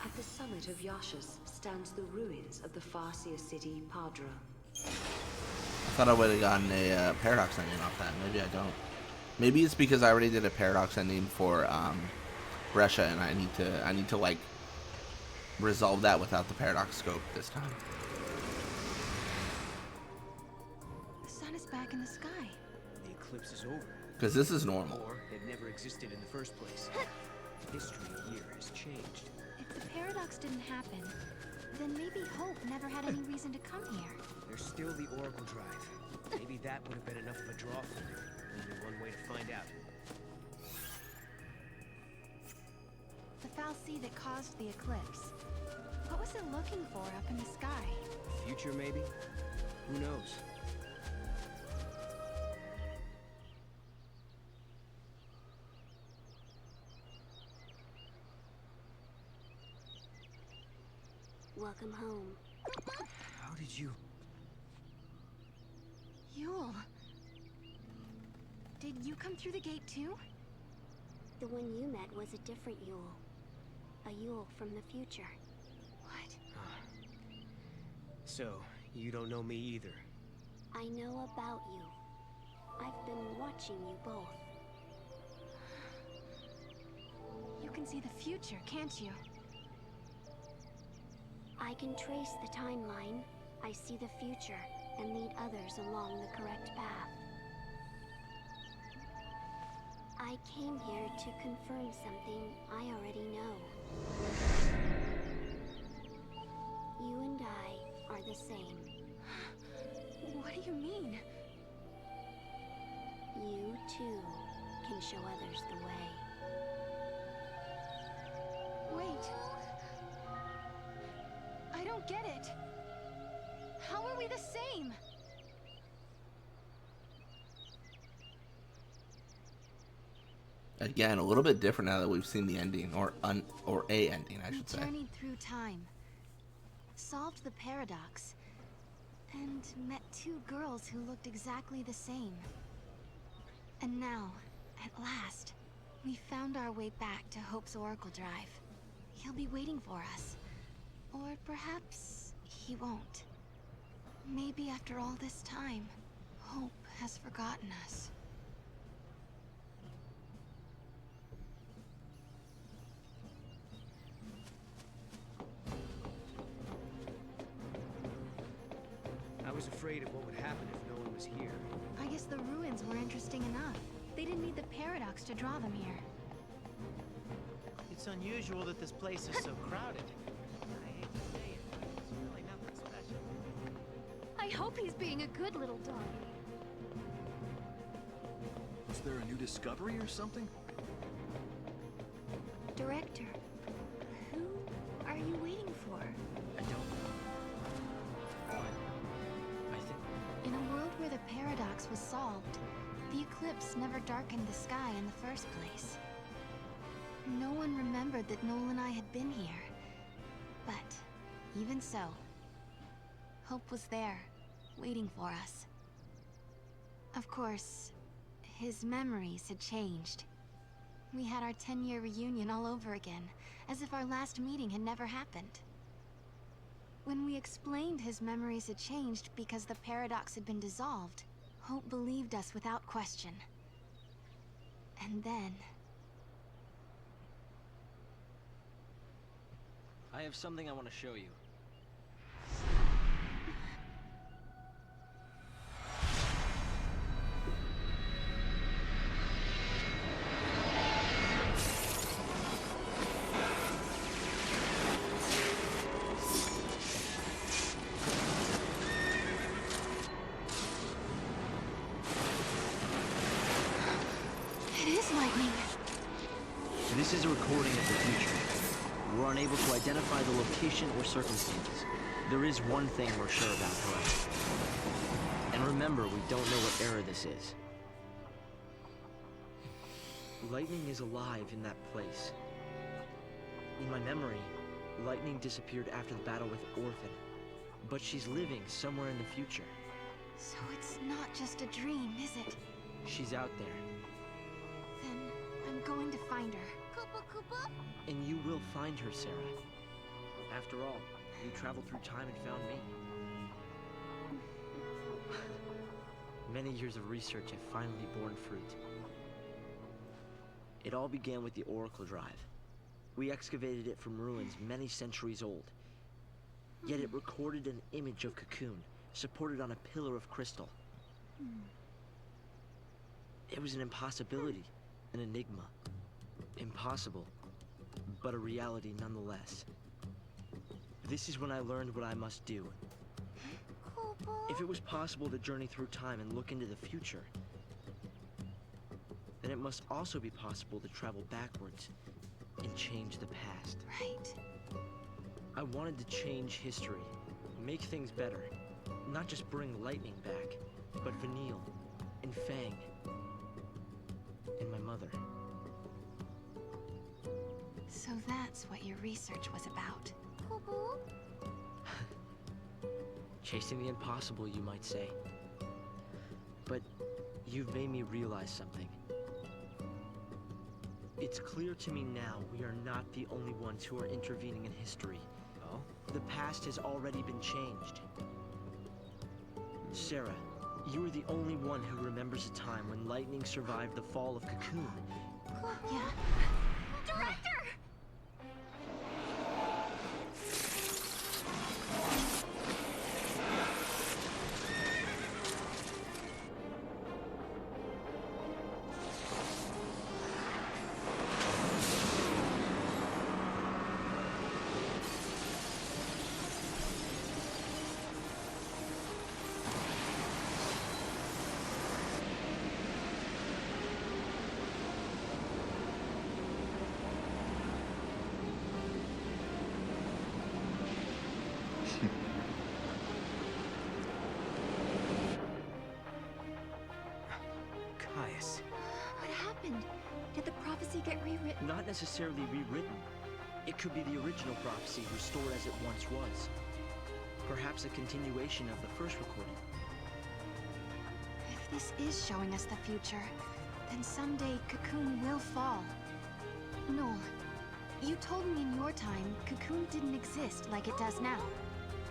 At the summit of Yashas stands the ruins of the Farseer city, Padra. I thought I would have gotten a paradox ending off that. Maybe I don't. Maybe it's because I already did a paradox ending for Brescia, and I need to like resolve that without the paradox scope this time. The sun is back in the sky. The eclipse is over. Because this is normal. Or it never existed in the first place. History here has changed. If the paradox didn't happen, then maybe Hope never had any reason to come here. There's still the Oracle Drive. Maybe that would have been enough of a draw for her. Only one way to find out. The Fal'Cie that caused the eclipse. What was it looking for up in the sky? Future, maybe? Who knows? Welcome home. How did you... Yule. Did you come through the gate too? The one you met was a different Yule. A Yule from the future. What? So, you don't know me either. I know about you. I've been watching you both. You can see the future, can't you? I can trace the timeline. I see the future and lead others along the correct path. I came here to confirm something I already know. You and I are the same. What do you mean? You, too, can show others the way. Wait. I don't get it. How are we the same? Again, a little bit different now that we've seen the ending, or a ending, I should say. We journeyed through time, solved the paradox, and met two girls who looked exactly the same. And now, at last, we found our way back to Hope's Oracle Drive. He'll be waiting for us. Or perhaps he won't. Maybe after all this time, Hope has forgotten us. I was afraid of what would happen if no one was here. I guess the ruins were interesting enough. They didn't need the paradox to draw them here. It's unusual that this place is so crowded. I hate to say it, but it's really nothing special. I hope he's being a good little dog. Was there a new discovery or something? Director, who are you waiting for? I don't know. But I think... In a world where the paradox was solved, the eclipse never darkened the sky in the first place. No one remembered that Noel and I had been here. But, even so, Hope was there, waiting for us. Of course, his memories had changed. We had our 10-year reunion all over again, as if our last meeting had never happened. When we explained his memories had changed because the paradox had been dissolved, Hope believed us without question. And then... I have something I want to show you. It is lightning. This is a recording of the future. We're unable to identify the location or circumstances. There is one thing we're sure about, however. And remember, we don't know what era this is. Lightning is alive in that place. In my memory, Lightning disappeared after the battle with Orphan. But she's living somewhere in the future. So it's not just a dream, is it? She's out there. Then I'm going to find her. Koopa Koopa? And you will find her, Sarah. After all, you traveled through time and found me. Many years of research have finally borne fruit. It all began with the Oracle Drive. We excavated it from ruins many centuries old. Yet it recorded an image of Cocoon, supported on a pillar of crystal. It was an impossibility, an enigma. Impossible, but a reality nonetheless. This is when I learned what I must do. If it was possible to journey through time and look into the future, then it must also be possible to travel backwards and change the past. Right. I wanted to change history, make things better. Not just bring lightning back, but Vanille, and Fang, and my mother. So that's what your research was about. Chasing the impossible, you might say. But you've made me realize something. It's clear to me now we are not the only ones who are intervening in history. Oh? The past has already been changed. Sarah, you are the only one who remembers a time when lightning survived the fall of Cocoon. Yeah. Director! Caius. What happened? Did the prophecy get rewritten? Not necessarily rewritten. It could be the original prophecy restored as it once was. Perhaps a continuation of the first recording. If this is showing us the future, then someday Cocoon will fall. Noel, you told me in your time Cocoon didn't exist like it does now.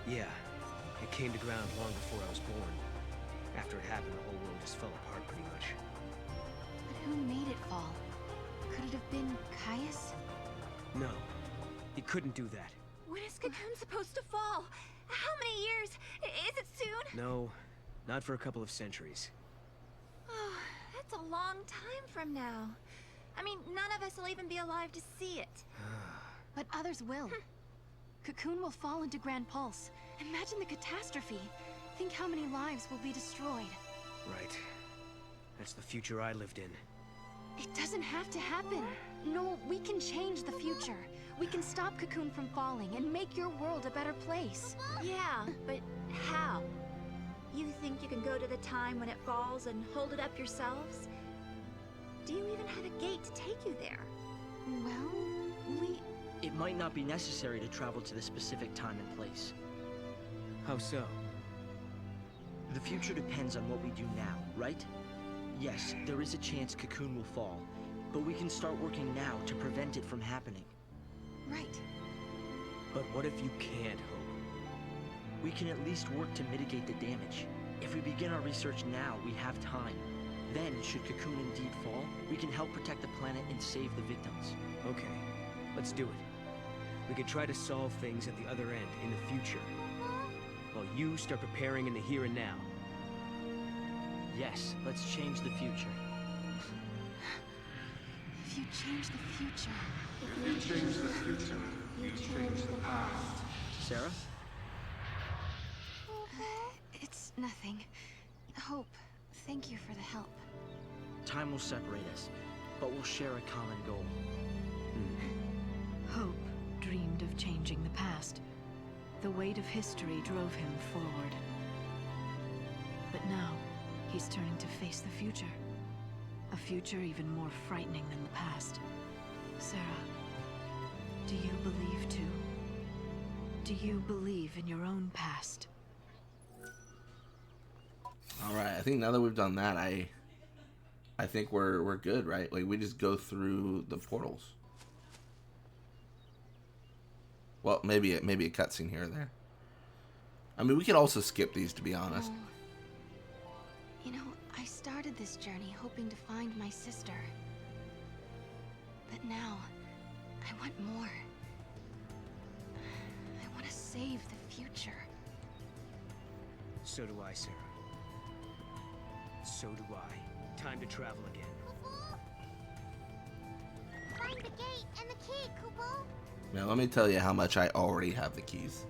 Yeah, it came to ground long before I was born. After it happened, the whole world just fell apart pretty much. But who made it fall? Could it have been Caius? No, it couldn't do that. When is Cocoon supposed to fall? How many years? Is it soon? No, not for a couple of centuries. Oh, that's a long time from now. I mean, none of us will even be alive to see it. But others will. Cocoon will fall into Grand Pulse. Imagine the catastrophe. Think how many lives will be destroyed. Right. That's the future I lived in. It doesn't have to happen. No, we can change the future. We can stop Cocoon from falling and make your world a better place. Yeah, but how? You think you can go to the time when it falls and hold it up yourselves? Do you even have a gate to take you there? Well, It might not be necessary to travel to the specific time and place. How so? The future depends on what we do now, right? Yes, there is a chance Cocoon will fall, but we can start working now to prevent it from happening. Right. But what if you can't hope? We can at least work to mitigate the damage. If we begin our research now, we have time. Then, should Cocoon indeed fall, we can help protect the planet and save the victims. Okay, let's do it. We could try to solve things at the other end, in the future. While you start preparing in the here and now. Yes, let's change the future. If you change the future... If you change the future, you change the past. Sarah? It's nothing. Hope, thank you for the help. Time will separate us, but we'll share a common goal. Hope dreamed of changing the past. The weight of history drove him forward. But now, he's turning to face the future. A future even more frightening than the past. Sarah, do you believe too? Do you believe in your own past? All right, I think now that we've done that, I think we're good, right? Like, we just go through the portals. Well, maybe a cutscene here or there. I mean, we could also skip these, to be honest. You know, I started this journey hoping to find my sister. But now, I want more. I want to save the future. So do I, Sarah. So do I. Time to travel again. Find the gate and the key, Kupo. Now, let me tell you how much I already have the keys.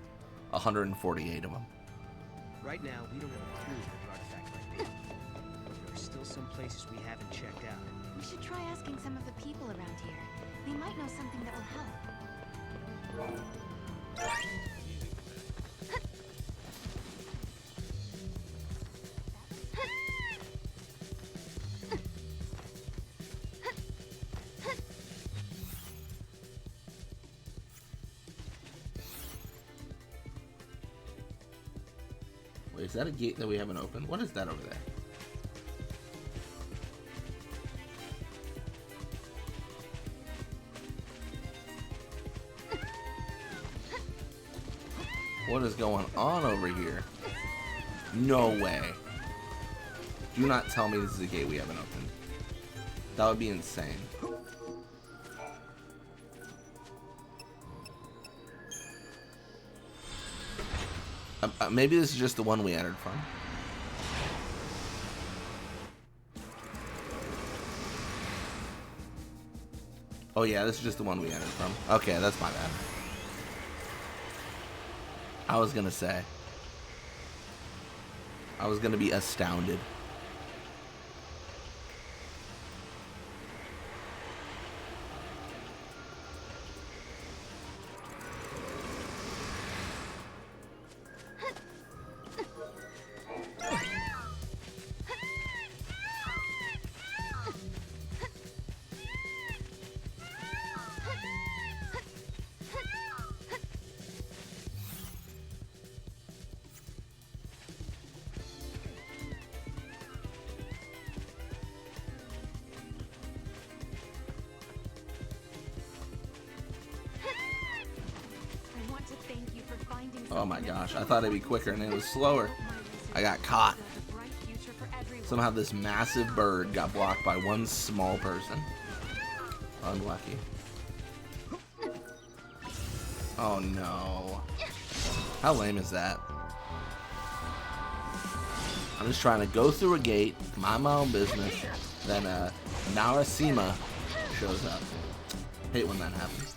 148 of them. Right now, we don't have a clue where the artifact might be. There are still some places we haven't checked out. We should try asking some of the people around here. They might know something that will help. Wait, is that a gate that we haven't opened? What is that over there? What is going on over here? No way. Do not tell me this is a gate we haven't opened. That would be insane. Maybe this is just the one we entered from. Oh yeah, this is just the one we entered from. Okay, that's my bad. I was gonna say. I was gonna be astounded. Oh my gosh, I thought it'd be quicker and it was slower. I got caught. Somehow this massive bird got blocked by one small person. Unlucky. Oh no. How lame is that? I'm just trying to go through a gate, mind my own business, then Narasima shows up. Hate when that happens.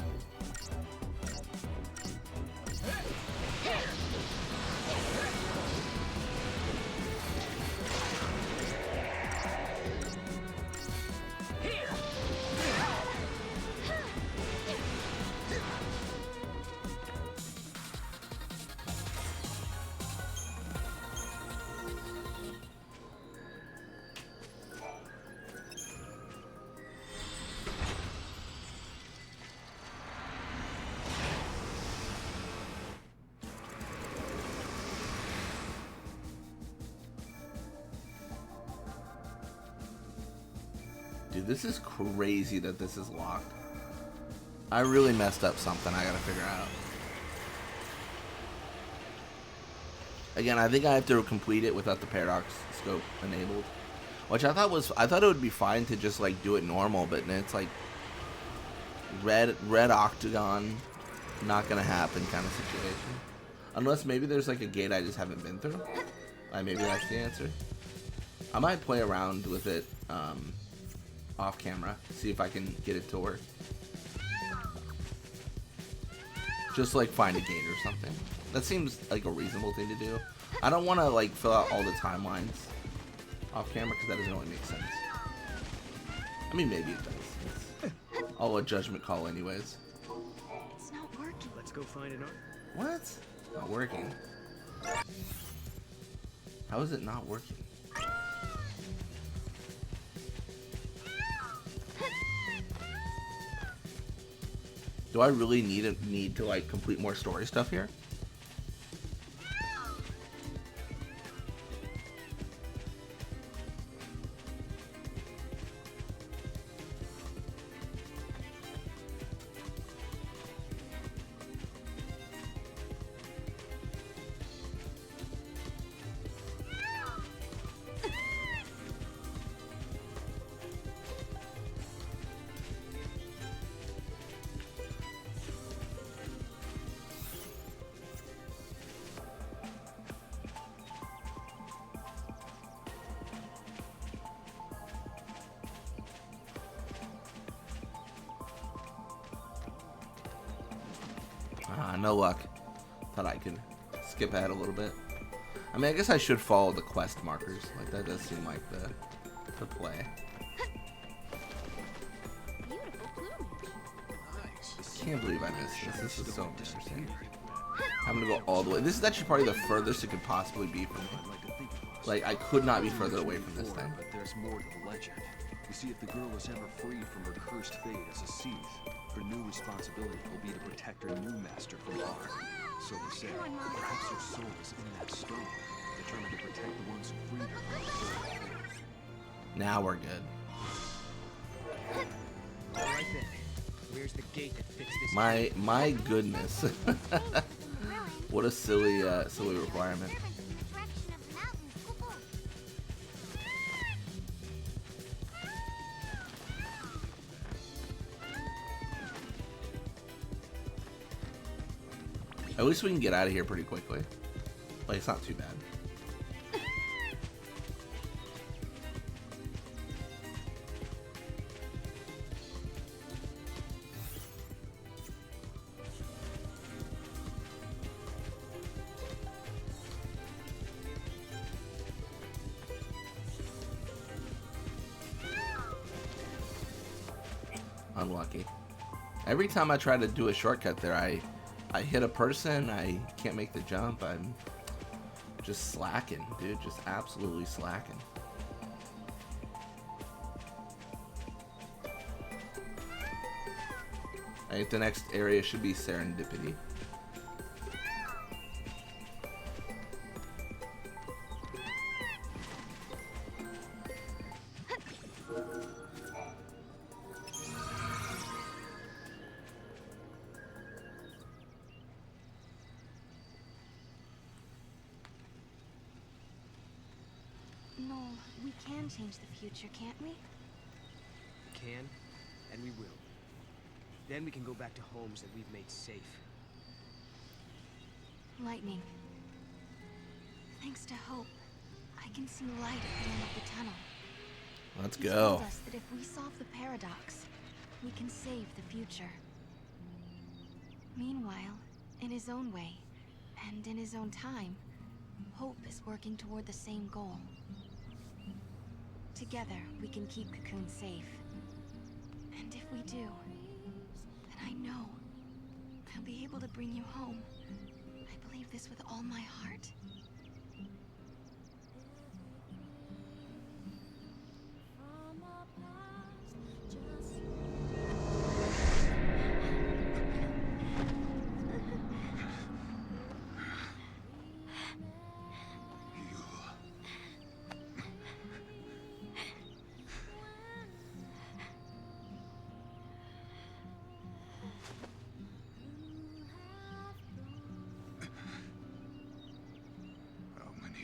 Dude, this is crazy that this is locked. I really messed up something I gotta figure out. Again, I think I have to complete it without the paradox scope enabled. Which I thought it would be fine to just like do it normal, but then it's like red octagon, not gonna happen kind of situation. Unless maybe there's like a gate I just haven't been through. Maybe that's the answer. I might play around with it off camera, see if I can get it to work. Just like find a gate or something. That seems like a reasonable thing to do. I don't want to like fill out all the timelines off camera because that doesn't really make sense. I mean, maybe it does. It's all a judgment call anyways. It's not working. Let's go find an art. What? Not working. How is it not working? Do I really need to like complete more story stuff here? No luck. Thought I could skip ahead a little bit. I mean, I guess I should follow the quest markers. Like, that does seem like the play. can't believe I missed this. This is so embarrassing. I'm gonna go all the way. This is actually probably the furthest it could possibly be from me. Like, I could not be further away from this thing. But there's more to the legend. You see, if the girl is ever freed from her cursed fate as a Seath, her new responsibility will be to protect her new master from harm. So they say, perhaps her soul is in that stone, determined to protect the ones who freed her from her fate. Now we're good. Right then. Where's the gate that fits this? My goodness. What a silly requirement. At least we can get out of here pretty quickly. Like, it's not too bad. Unlucky. Every time I try to do a shortcut there, I hit a person, I can't make the jump, I'm just slacking, dude, just absolutely slacking. I think the next area should be Serendipity. No, we can change the future, can't we? We can, and we will. Then we can go back to homes that we've made safe. Lightning. Thanks to Hope, I can see light at the end of the tunnel. Let's He go. told us that if we solve the paradox, we can save the future. Meanwhile, in his own way, and in his own time, Hope is working toward the same goal. Together, we can keep Cocoon safe. And if we do, then I know I'll be able to bring you home. I believe this with all my heart.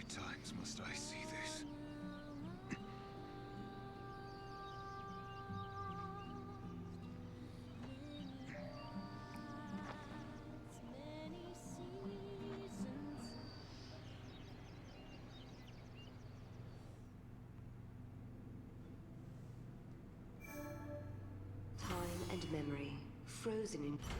Times must I see this? Time and memory, frozen in time.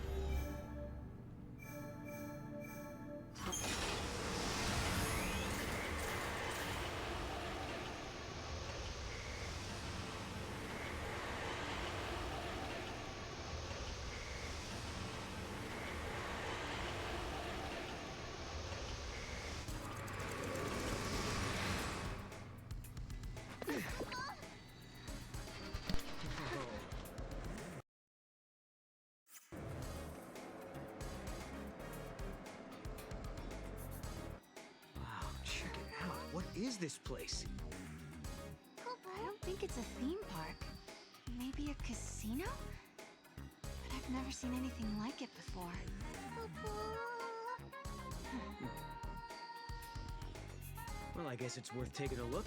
What is this place? I don't think it's a theme park. Maybe a casino? But I've never seen anything like it before. Well, I guess it's worth taking a look.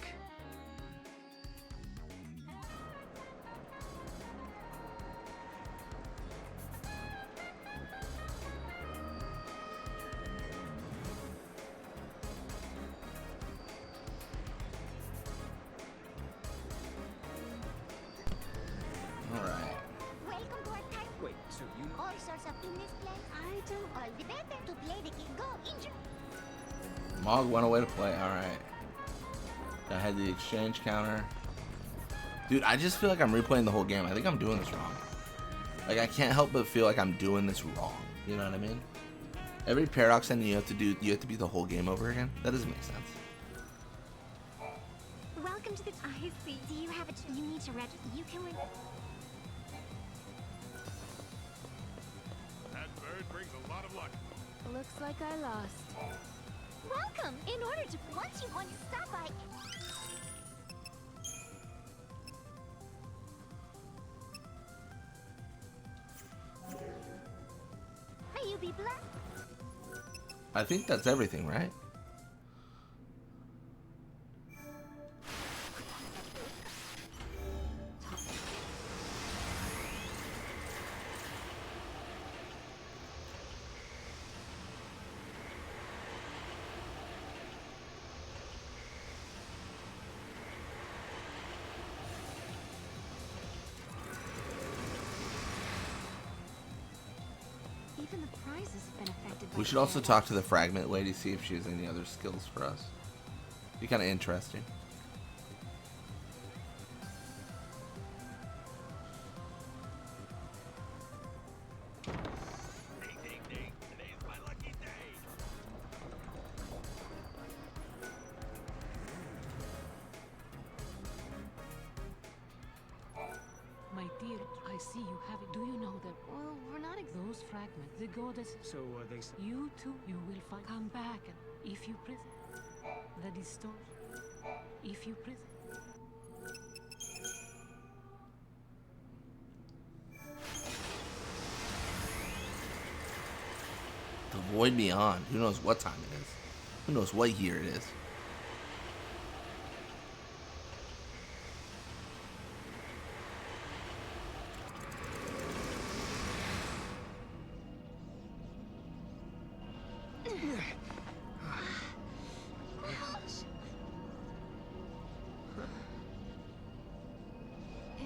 Wait, so you... All sorts of in this place. I do all the better to play the game. Go, enjoy. Mog went away to play. Alright. I had the exchange counter. Dude, I just feel like I'm replaying the whole game. I think I'm doing this wrong. Like, I can't help but feel like I'm doing this wrong. You know what I mean? Every Paradox ending you have to beat the whole game over again. That doesn't make sense. Welcome to the... I see. Do you have a... You need to register. You can... That bird brings a lot of luck. Looks like I lost. Welcome! In order to... Once you want to stop by... May you be blessed. I think that's everything, right? Even the prizes have been affected by We should also talk to the fragment lady, see if she has any other skills for us. Be kind of interesting. My dear, I see you have it. Do you know that? Well, we're not those fragments. The goddess. So are they? You too. You will find. Come back, and if you prison, the distortion. If you prison. The Void Beyond. Who knows what time it is? Who knows what year it is?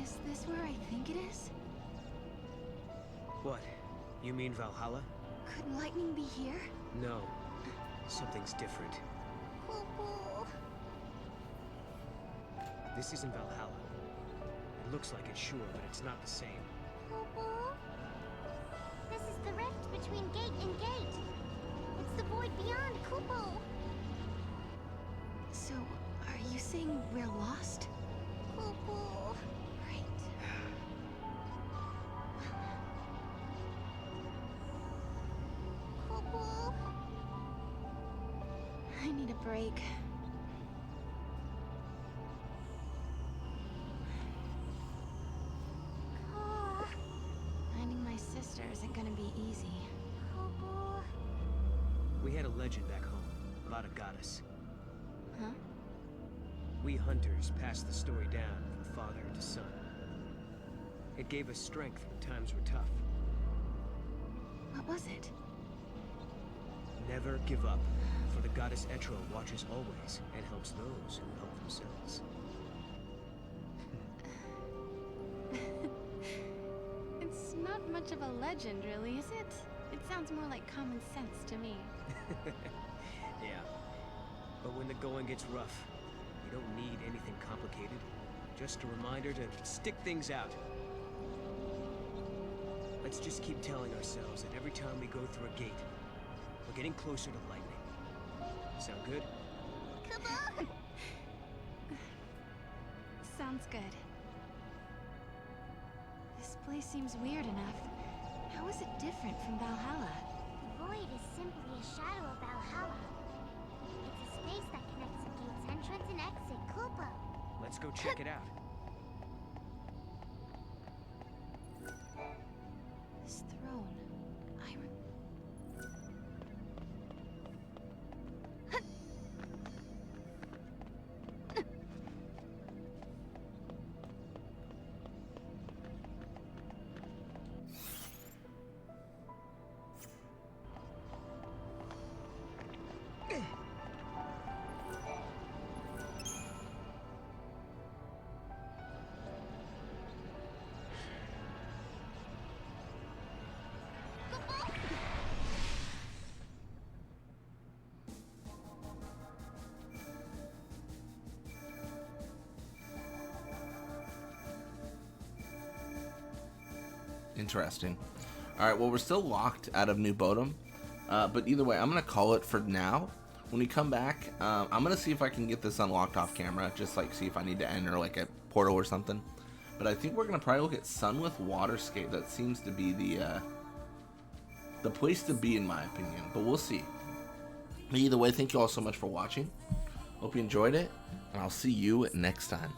Is this where I think it is? What? You mean Valhalla? Could lightning be here? No. Something's different. This isn't Valhalla. It looks like it's sure, but it's not the same. This is the rift between gate and gate. It's the void beyond, Kupo. So, are you saying we're lost? Kupo. Right. Kupo. I need a break. Finding my sister isn't gonna be easy. We had a legend back home about a goddess. Huh? We hunters passed the story down from father to son. It gave us strength when times were tough. What was it? Never give up, for the goddess Etro watches always and helps those who help themselves. It's not much of a legend, really, is it? It sounds more like common sense to me. Yeah. But when the going gets rough, you don't need anything complicated. Just a reminder to stick things out. Let's just keep telling ourselves that every time we go through a gate, we're getting closer to lightning. Sound good? Sounds good. This place seems weird enough. How is it different from Valhalla? The void is simply a shadow of Valhalla. It's a space that connects the gate's entrance and exit, Kupo. Let's go check it out. This throne. Interesting. All right, well, we're still locked out of New Bodom, but either way, I'm gonna call it for now. When we come back, I'm gonna see if I can get this unlocked off camera, just like see if I need to enter like a portal or something. But I think we're gonna probably look at Sun with Waterscape. That seems to be the place to be, in my opinion. But we'll see. Either way, thank you all so much for watching. Hope you enjoyed it, and I'll see you next time.